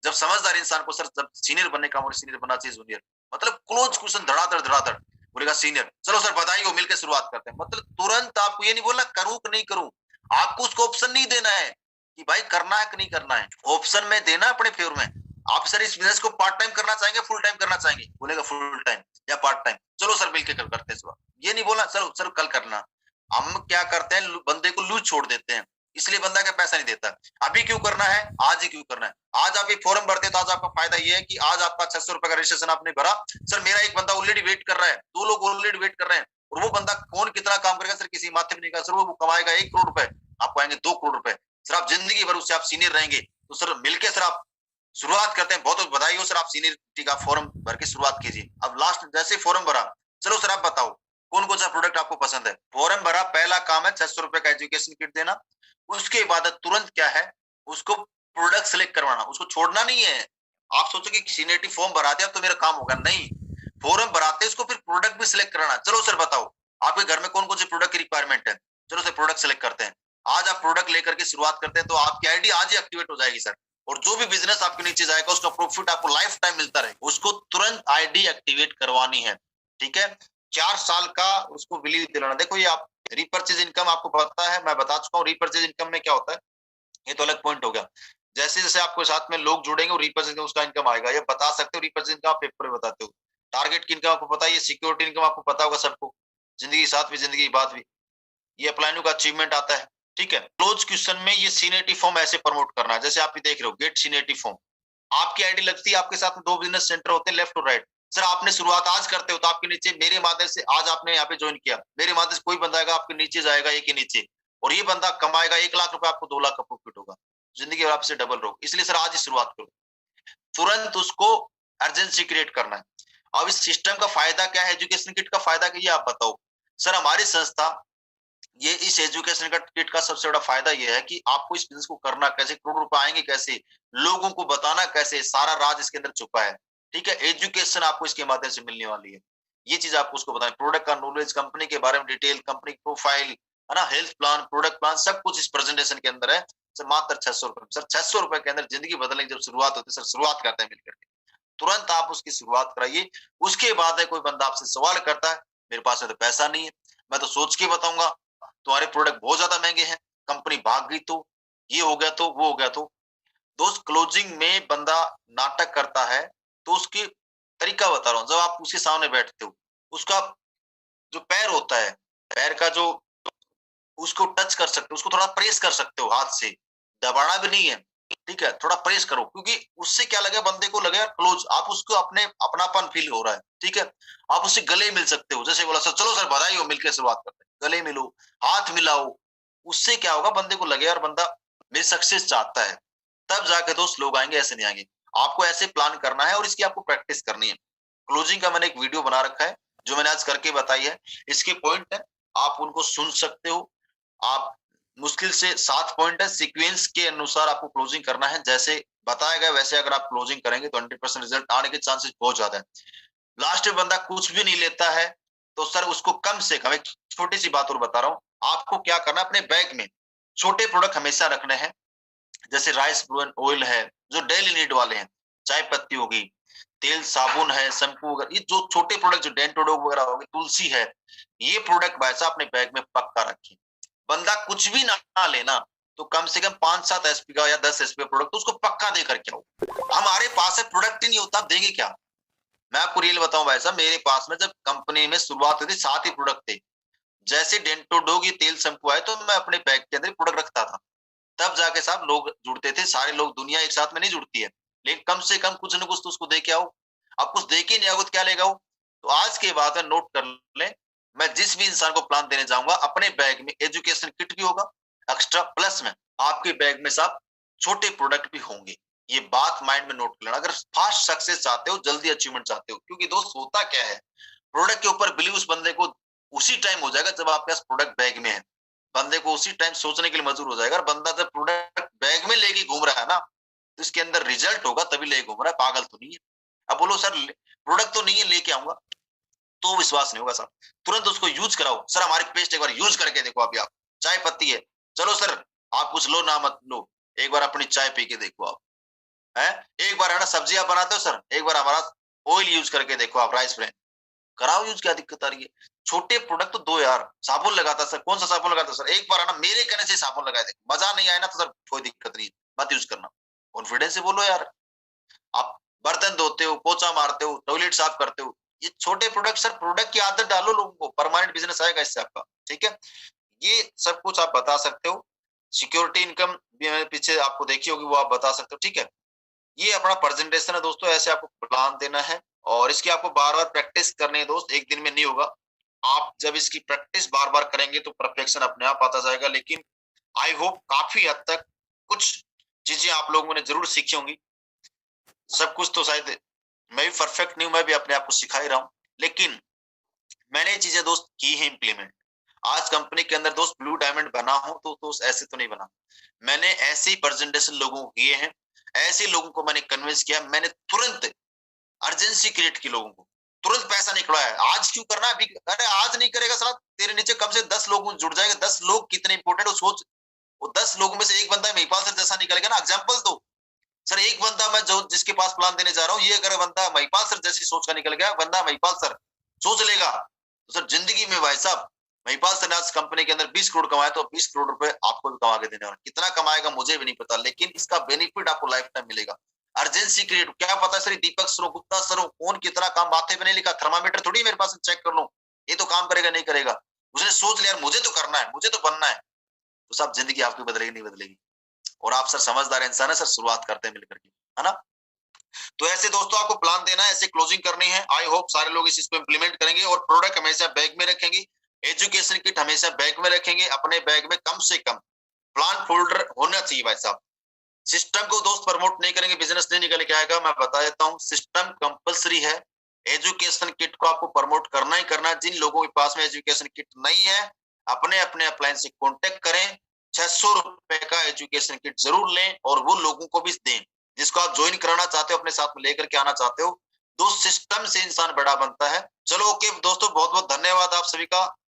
जब समझदार इंसान को सर जब सीनियर बनने का, सीनियर बनना चाहिए जूनियर, मतलब क्लोज क्वेश्चन धड़ाधड़ बोलेगा सीनियर, चलो सर बताइए, मिलकर शुरुआत करते हैं। मतलब तुरंत आपको ये नहीं बोलना करूं कि नहीं करूं, आपको उसको ऑप्शन नहीं देना है कि भाई करना है कि नहीं करना है, ऑप्शन में देना अपने फेवर में। आप सर इस बिजनेस को पार्ट टाइम करना चाहेंगे, फुल टाइम करना चाहेंगे, बोलेगा फुल टाइम या पार्ट टाइम, चलो सर मिलकर करते हैं। ये नहीं बोलना चलो सर कल करना। हम क्या करते हैं, बंदे को लूज छोड़ देते हैं, इसलिए बंदा का पैसा नहीं देता। अभी क्यों करना है, आज ही क्यों करना है। आज आप एक फॉर्म भरते तो आज आपका फायदा ये है कि आज आपका 600 रुपए का रजिस्ट्रेशन आपने भरा, सर मेरा एक बंदा ऑलरेडी वेट कर रहा है, 2 लोग ऑलरेडी वेट कर रहे हैं, और वो बंदा कौन कितना काम करेगा सर किसी माध्यम नहीं का सर, वो कमाएगा 1 करोड़ रुपए, आपको आएंगे 2 करोड़ रुपए। सर आप जिंदगी भर उससे आप सीनियर रहेंगे, तो सर मिलकर सर आप शुरुआत करते हैं। बहुत बहुत बधाई हो सर, आप सीनियरिटी का फॉर्म भर के शुरुआत कीजिए। अब लास्ट जैसे फॉर्म भरा, चलो सर आप बताओ कौन कौन सा प्रोडक्ट आपको पसंद है। फॉर्म भरा, पहला काम है 600 रुपए का एजुकेशन किट देना। उसके बाद तुरंत क्या है, उसको प्रोडक्ट सिलेक्ट करवाना, उसको छोड़ना नहीं है। आप सोचो कि सीनियरिटी फॉर्म भरा दिया तो मेरा काम होगा, नहीं, फॉर्म भराते उसको फिर प्रोडक्ट भी सिलेक्ट कराना। चलो सर बताओ आपके घर में कौन कौन से प्रोडक्ट की रिक्वायरमेंट है, चलो सर प्रोडक्ट सिलेक्ट करते हैं। आज आप प्रोडक्ट लेकर के शुरुआत करते हैं तो आपकी आईडी आज ही एक्टिवेट हो जाएगी सर, और जो भी बिजनेस आपके नीचे जाएगा उसका प्रॉफिट आपको लाइफ टाइम मिलता रहे। उसको तुरंत आईडी एक्टिवेट करवानी है, ठीक है। 4 साल का उसको बिलीव दिलाना। देखो ये आप रिपर्चेज इनकम आपको पता है, मैं बता चुका हूँ रिपर्चेज इनकम में क्या होता है, ये तो अलग पॉइंट हो गया। जैसे जैसे आपको साथ में लोग जुड़ेंगे रिपर्चेज उसका इनकम आएगा, ये बता सकते हो रिपर्चेज इनकम आप पेपर में बताते हो। टारगेट की इनकम आपको पता है, ये सिक्योरिटी इनकम आपको पता होगा सबको, जिंदगी साथ भी जिंदगी बाद भी, ये अप्लाइनू का अचीवमेंट आता है, ठीक है। क्लोज क्वेश्चन में ये सीनियरिटी फॉर्म ऐसे प्रमोट करना है, जैसे आप देख रहे हो गेट सीनियरिटी फॉर्म, आपकी आईडी लगती है, आपके साथ में 2 बिजनेस सेंटर होते हैं लेफ्ट और राइट। सर आपने शुरुआत आज करते हो तो आपके नीचे मेरे माध्यम से आज आपने यहाँ पे ज्वाइन किया, मेरे माध्यम से कोई बंदा आएगा आपके नीचे जाएगा एक ही नीचे, और ये बंदा कमाएगा 1 लाख रुपए, आपको 2 लाख का प्रॉफिट होगा, जिंदगी भर आपसे डबल रहो। इसलिए सर आज ही शुरुआत करो, तुरंत उसको अर्जेंसी क्रिएट करना है। अब इस सिस्टम का फायदा क्या है, एजुकेशन किट का फायदा क्या है आप बताओ। सर हमारी संस्था ये इस एजुकेशन का किट का सबसे बड़ा फायदा ये है कि आपको इस बिजनेस को करना कैसे, करोड़ रुपए आएंगे कैसे, लोगों को बताना कैसे, सारा राज इसके अंदर छुपा है, ठीक है। एजुकेशन आपको इसके माध्यम से मिलने वाली है, ये चीज आपको उसको बताना, प्रोडक्ट का नॉलेज, कंपनी के बारे में डिटेल, कंपनी प्रोफाइल है ना, हेल्थ प्लान, प्रोडक्ट प्लान, सब कुछ इस प्रेजेंटेशन के अंदर है। सर मात्र 600 रुपए, सर 600 रुपए के अंदर जिंदगी बदलने की जब शुरुआत होती है, सर शुरुआत करते हैं मिलकर के, तुरंत आप उसकी शुरुआत कराइए। उसके बाद है कोई बंदा आपसे सवाल करता है, मेरे पास में तो पैसा नहीं है, मैं तो सोच के बताऊंगा, तुम्हारे प्रोडक्ट बहुत ज्यादा महंगे हैं, कंपनी भाग गई तो, ये हो गया तो, वो हो गया तो। दोस्त क्लोजिंग में बंदा नाटक करता है तो उसकी तरीका बता रहा हूँ। जब आप उसके सामने बैठते हो, उसका जो पैर होता है, पैर का जो, उसको टच कर सकते हो, उसको थोड़ा प्रेस कर सकते हो हाथ से, दबाना भी नहीं है, ठीक है, थोड़ा प्रेस करो, क्योंकि उससे क्या लगेगा, बंदे को लगेगा क्लोज, आप उसको अपने अपनापन फील हो रहा है, ठीक है। आप उससे गले मिल सकते हो, जैसे बोला सर चलो सर बधाई हो, मिलकर शुरुआत करते हैं, गले मिलो, हाथ मिलाओ, उससे क्या होगा, बंदे को लगेगा यार बंदा मेरी सक्सेस चाहता है, तब जाके दोस्त लोग आएंगे, ऐसे नहीं आएंगे। आपको ऐसे प्लान करना है और इसकी आपको प्रैक्टिस करनी है। क्लोजिंग का मैंने एक वीडियो बना रखा है जो मैंने आज करके बताई है, इसके पॉइंट है, आप उनको सुन सकते हो। आप मुश्किल से 7 पॉइंट है, सीक्वेंस के अनुसार आपको क्लोजिंग करना है, जैसे बताया गया वैसे अगर आप क्लोजिंग करेंगे तो 100% रिजल्ट आने के चांसेस बहुत ज्यादा है। लास्ट में बंदा कुछ भी नहीं लेता है तो सर उसको कम से कम, एक छोटी सी बात और बता रहा हूँ, आपको क्या करना, अपने बैग में छोटे प्रोडक्ट हमेशा रखने हैं, जैसे राइस ब्रान ऑयल है जो डेली नीड वाले हैं, चाय पत्ती होगी, तेल साबुन है, शैम्पू वगैरह, ये जो छोटे प्रोडक्ट जो डेंटोडो वगैरह होगी, तुलसी है, ये प्रोडक्ट वैसा अपने बैग में पक्का रखिए। बंदा कुछ भी ना लेना तो कम से कम 5-7 एसपी का या 10 एसपी का प्रोडक्ट तो उसको पक्का दे करके आओ। हमारे पास है प्रोडक्ट ही नहीं होता, देंगे क्या। मैं आपको रियल बताऊं भाई साहब, मेरे पास में जब कंपनी में शुरुआत हुई थी 7 ही प्रोडक्ट थे, जैसे डेंटो डॉग ये तेल शैम्पू आए तो मैं अपने बैग के अंदर प्रोडक्ट रखता था, तब जाके साहब लोग जुड़ते थे। सारे लोग, दुनिया एक साथ में नहीं जुड़ती है, लेकिन कम से कम कुछ न कुछ तो उसको दे के आओ। अब कुछ दे के नहीं आओगे तो क्या लेगा वो? तो आज के बाद में नोट कर लें, मैं जिस भी इंसान को प्लान देने जाऊंगा अपने बैग में एजुकेशन किट भी होगा एक्स्ट्रा, प्लस में आपके बैग में साहब छोटे प्रोडक्ट भी होंगे। ये बात माइंड में नोट कर लेना। अगर फास्ट सक्सेस चाहते हो, जल्दी अचीवमेंट चाहते हो, क्योंकि दोस्त होता क्या है, प्रोडक्ट के ऊपर बिलीव उस बंदे को उसी टाइम हो जाएगा जब आपके पास प्रोडक्ट बैग में है। बंदे को उसी टाइम सोचने के लिए मजबूर हो जाएगा। बंदा जब प्रोडक्ट बैग में लेके घूम रहा है ना, तो इसके अंदर रिजल्ट होगा तभी लेके घूम रहा है, पागल तो नहीं है। अब बोलो सर प्रोडक्ट तो नहीं है लेके आऊंगा, तो विश्वास नहीं होगा साहब। तुरंत उसको यूज कराओ। सर हमारी पेस्ट एक बार यूज करके देखो, अभी आप चाय पत्ती है, चलो सर आप कुछ लो ना मत लो, एक बार अपनी चाय पी के देखो आप, है एक बार है ना सब्जियां बनाते हो सर, एक बार हमारा ऑयल यूज करके देखो आप, राइस ब्रांड कराओ यूज, क्या दिक्कत आ रही है? छोटे प्रोडक्ट तो दो यार। साबुन लगाता सर, कौन सा साबुन लगाता सर, एक बार है ना मेरे कहने से साबुन लगाए देखो, मजा नहीं आया ना तो सर कोई दिक्कत नहीं, मत यूज करना। कॉन्फिडेंस से बोलो यार। आप बर्तन धोते हो, पोछा मारते हो, टॉयलेट साफ करते हो, ये छोटे प्रोडक्ट सर, प्रोडक्ट की आदत डालो लोगों को, परमानेंट बिजनेस आएगा इससे आपका। ठीक है, ये सब कुछ आप बता सकते हो। सिक्योरिटी इनकम भी मैंने पीछे आपको देखी होगी, वो आप बता सकते हो। ठीक है, ये अपना प्रेजेंटेशन है दोस्तों, ऐसे आपको प्लान देना है और इसकी आपको बार बार प्रैक्टिस करनी है दोस्त, एक दिन में नहीं होगा। आप जब इसकी प्रैक्टिस बार बार करेंगे तो परफेक्शन अपने आप आता जाएगा। लेकिन आई होप काफी हद तक कुछ चीजें आप लोगों ने जरूर सीखी होंगी। सब कुछ तो शायद मैं भी परफेक्ट नहीं हूं, मैं भी अपने आप को सिखा ही रहा हूं, लेकिन मैंने ये चीजें दोस्त की है इम्प्लीमेंट। आज कंपनी के अंदर दोस्त ब्लू डायमंड बना हूं तो दोस्त ऐसे तो नहीं बना, मैंने ऐसे ही प्रेजेंटेशन लोगों को किए हैं, ऐसे लोगों को मैंने कन्विंस किया, मैंने तुरंत अर्जेंसी क्रिएट की लोगों को, तुरंत पैसा निकलवाया। आज क्यों करना है अभी? अरे आज नहीं करेगा साला, तेरे नीचे कम से 10 लोग जुड़ जाएंगे। 10 लोग कितने इंपॉर्टेंट, सोच। वो 10 लोगों में से एक बंदा महिपाल सर जैसा निकलेगा ना, एग्जांपल दो सर, एक बंदा मैं जो जिसके पास प्लान देने जा रहा हूँ, ये अगर बंदा महिपाल सर जैसी सोच का निकल गया, बंदा महिपाल सर सोच लेगा, तो सर जिंदगी में भाई साहब, महिपाल सर ने आज कंपनी के अंदर 20 करोड़ कमाया, तो 20 करोड़ रुपए आपको भी कमा के देने वाला। कितना कमाएगा मुझे भी नहीं पता, लेकिन इसका बेनिफिट आपको लाइफ टाइम मिलेगा। अर्जेंसी क्रिएट, क्या पता सर दीपक सर, गुप्ता सर, कौन कितना काम माथे पे नहीं लिखा, थर्मामीटर थोड़ी मेरे पास चेक कर लो, ये तो काम करेगा नहीं करेगा। उसने सोच लिया मुझे तो करना है, मुझे तो बनना है, तो सब जिंदगी आपकी बदलेगी नहीं बदलेगी। और आप सर समझदार इंसान है सर, शुरुआत करते हैं मिलकर के, है ना? तो ऐसे दोस्तों आपको प्लान देना है, ऐसे क्लोजिंग करनी है। आई होप सारे लोग इस चीज को इंप्लीमेंट करेंगे और प्रोडक्ट हमेशा बैग में रखेंगे, एजुकेशन किट हमेशा बैग में रखेंगे, अपने बैग में कम से कम प्लान फोल्डर होना चाहिए भाई साहब। सिस्टम को दोस्त प्रमोट नहीं करेंगे, बिजनेस नहीं निकल के आएगा। मैं बता देता हूँ, सिस्टम कंपलसरी है, एजुकेशन किट को आपको प्रमोट करना ही करना है। जिन लोगों के पास में एजुकेशन किट नहीं है, अपने अपने अपलाइन से कॉन्टेक्ट करें, 600 रुपए का एजुकेशन किट जरूर लें और वो लोगों को भी दें जिसको आप ज्वाइन कराना चाहते हो, अपने साथ में लेकर के आना चाहते हो। दोस्त सिस्टम से इंसान बड़ा बनता है। चलो ओके दोस्तों, बहुत बहुत धन्यवाद आप सभी का।